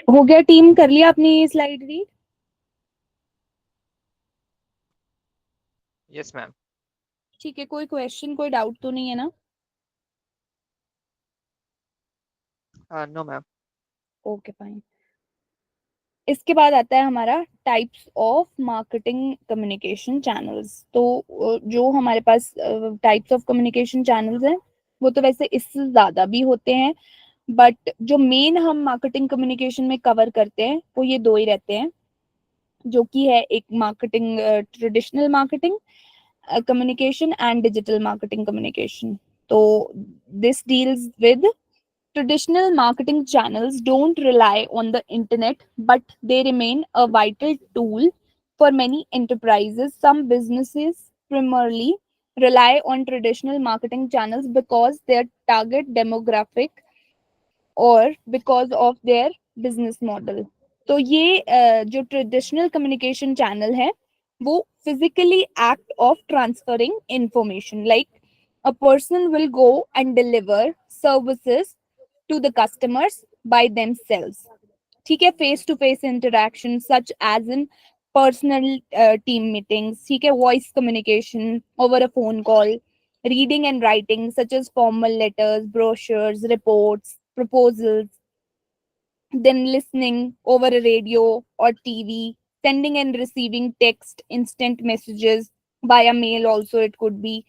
हो गया टीम, कर लिया अपनी स्लाइड रीड? Yes ma'am. ठीक है, कोई क्वेश्चन, कोई डाउट तो नहीं है ना? No ma'am. Okay fine. इसके बाद आता है हमारा types of marketing communication channels. तो जो हमारे पास टाइप्स ऑफ कम्युनिकेशन चैनल्स हैं वो तो वैसे इससे ज्यादा भी होते हैं, बट जो मेन हम मार्केटिंग कम्युनिकेशन में कवर करते हैं वो ये दो ही रहते हैं, जो कि है एक marketing, traditional marketing communication and digital marketing communication. तो this deals with traditional marketing channels don't rely on the internet, but they remain a vital tool for many enterprises. Some businesses primarily rely on traditional marketing channels because their target demographic और because of their business model. तो ये जो traditional communication channel है वो physically act of transferring information, like a person will go and deliver services to the customers by themselves, ठीक है, face to face interaction such as in personal team meetings, ठीक है, voice communication over a phone call, reading and writing such as formal letters, brochures, reports, proposals, then listening over a radio or TV, sending and receiving text, instant messages via mail also it could be.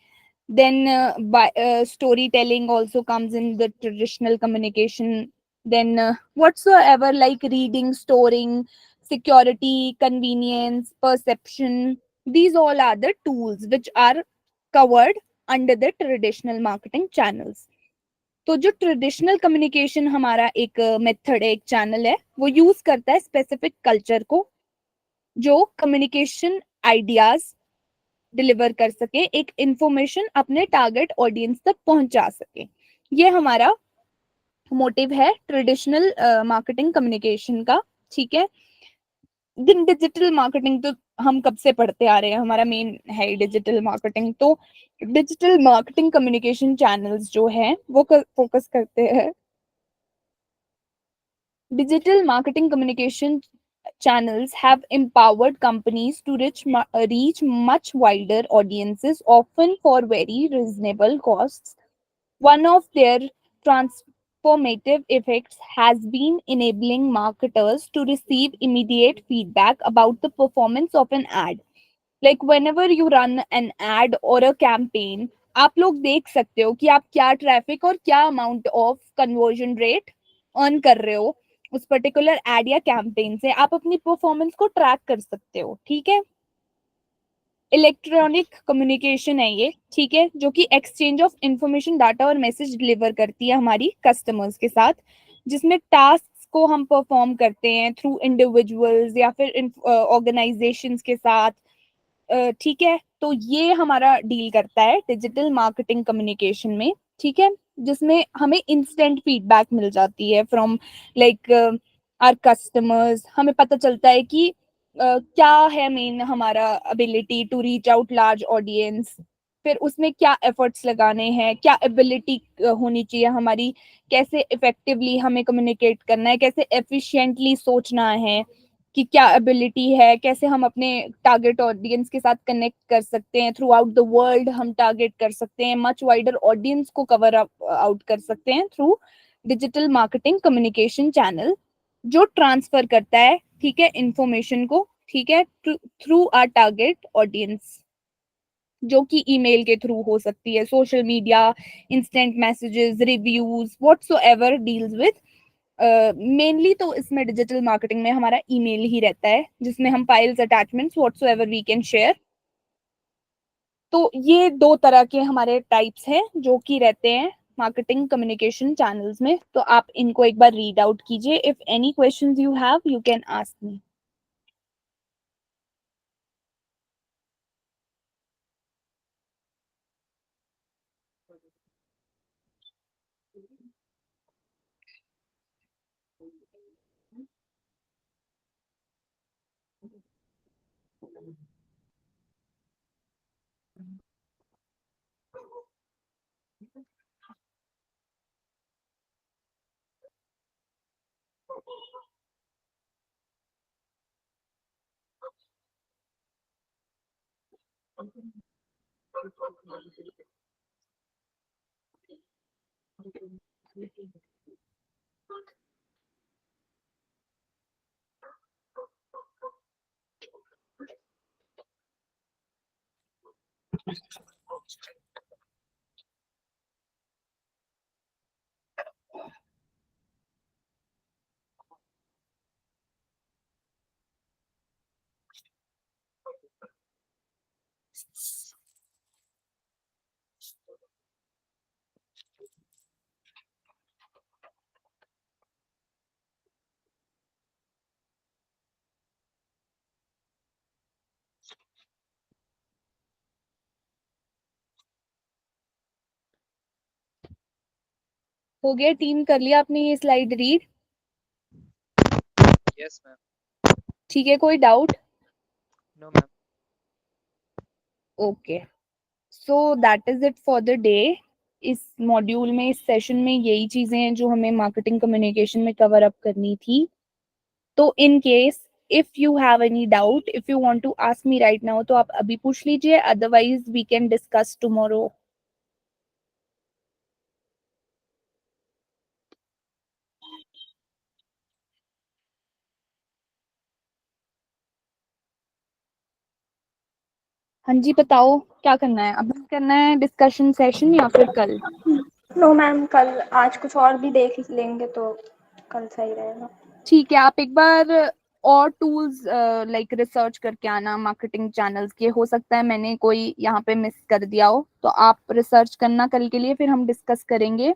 Then by storytelling also comes in the traditional communication, then whatsoever like reading, storing, security, convenience, perception, these all are the tools which are covered under the traditional marketing channels. तो जो traditional communication हमारा एक method है, एक channel है, वो use करता है स्पेसिफिक कल्चर को जो कम्युनिकेशन आइडियाज डिलीवर कर सके, एक इंफॉर्मेशन अपने टारगेट ऑडियंस तक पहुंचा सके. ये हमारा मोटिव है ट्रेडिशनल मार्केटिंग कम्युनिकेशन का. ठीक है. दिन डिजिटल मार्केटिंग तो हम कब से पढ़ते आ रहे हैं, हमारा मेन है डिजिटल मार्केटिंग. तो डिजिटल मार्केटिंग कम्युनिकेशन चैनल्स जो है वो फोकस करते हैं. Digital marketing communication channels have empowered companies to reach much wider audiences, often for very reasonable costs. One of their transformative effects has been enabling marketers to receive immediate feedback about the performance of an ad. Like whenever you run an ad or a campaign, आप लोग देख सकते हो कि आप क्या traffic और क्या amount of conversion rate earn कर रहे हो उस पर्टिकुलर एड या कैंपेन से. आप अपनी परफॉर्मेंस को ट्रैक कर सकते हो. ठीक है. इलेक्ट्रॉनिक कम्युनिकेशन है ये. ठीक है. जो कि एक्सचेंज ऑफ इंफॉर्मेशन, डाटा और मैसेज डिलीवर करती है हमारी कस्टमर्स के साथ, जिसमें टास्क को हम परफॉर्म करते हैं थ्रू इंडिविजुअल्स या फिर ऑर्गेनाइजेशंस के साथ. ठीक है. तो ये हमारा डील करता है डिजिटल मार्केटिंग कम्युनिकेशन में. ठीक है. जिसमें हमें इंस्टेंट फीडबैक मिल जाती है फ्रॉम लाइक आवर कस्टमर्स. हमें पता चलता है कि क्या है मेन हमारा ability to reach out large audience, फिर उसमें क्या एफर्ट्स लगाने हैं, क्या एबिलिटी होनी चाहिए हमारी, कैसे इफेक्टिवली हमें कम्युनिकेट करना है, कैसे एफिशिएंटली सोचना है कि क्या एबिलिटी है, कैसे हम अपने टारगेट ऑडियंस के साथ कनेक्ट कर सकते हैं थ्रू आउट द वर्ल्ड. हम टारगेट कर सकते हैं मच वाइडर ऑडियंस को कवर आउट कर सकते हैं through digital marketing communication channel, जो ट्रांसफर करता है, ठीक है, इंफॉर्मेशन को, ठीक है, थ्रू आवर टारगेट ऑडियंस, जो कि ईमेल के थ्रू हो सकती है, social media, instant messages, reviews, whatsoever deals with. Mainly तो इसमें डिजिटल मार्केटिंग में हमारा ईमेल ही रहता है, जिसमें हम files, attachments, whatsoever we can share. तो ये दो तरह के हमारे टाइप्स हैं जो कि रहते हैं मार्केटिंग कम्युनिकेशन चैनल्स में. तो आप इनको एक बार रीड आउट कीजिए. If any questions you have you can ask me. हो गया टीम, कर लिया आपने ये स्लाइड रीड? Yes ma'am. ठीक है. कोई doubt? No ma'am. Okay. So that is it for the day. इस मॉड्यूल में, इस सेशन में यही चीजें हैं जो हमें मार्केटिंग कम्युनिकेशन में कवर अप करनी थी. तो in case if you have any doubt, if you want to ask me right now, तो आप अभी पूछ लीजिए, otherwise we can discuss tomorrow. हाँ जी, बताओ क्या करना है. अभी करना है डिस्कशन सेशन या फिर कल? नो मैम, कल. आज कुछ और भी देख लेंगे तो कल सही रहेगा। ठीक है, आप एक बार और टूल्स लाइक रिसर्च करके आना मार्केटिंग चैनल्स के। हो सकता है मैंने कोई यहाँ पे मिस कर दिया हो, तो आप रिसर्च करना कल के लिए, फिर हम डिस्कस करेंगे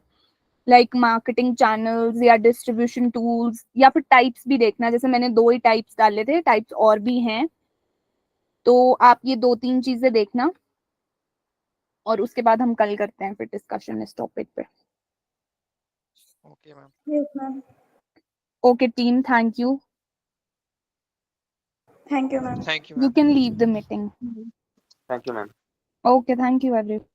लाइक मार्केटिंग चैनल्स या डिस्ट्रीब्यूशन टूल्स, या फिर टाइप्स भी देखना। जैसे मैंने 2 ही टाइप्स डाले थे, टाइप्स और भी हैं, तो आप ये 2-3 चीजें देखना और उसके बाद हम कल करते हैं फिर डिस्कशन इस टॉपिक पे। Okay ma'am. Yes ma'am. Okay team, thank you. Thank you ma'am. Thank you You ma'am. can leave the meeting. Thank you, ma'am. Okay, thank you everyone.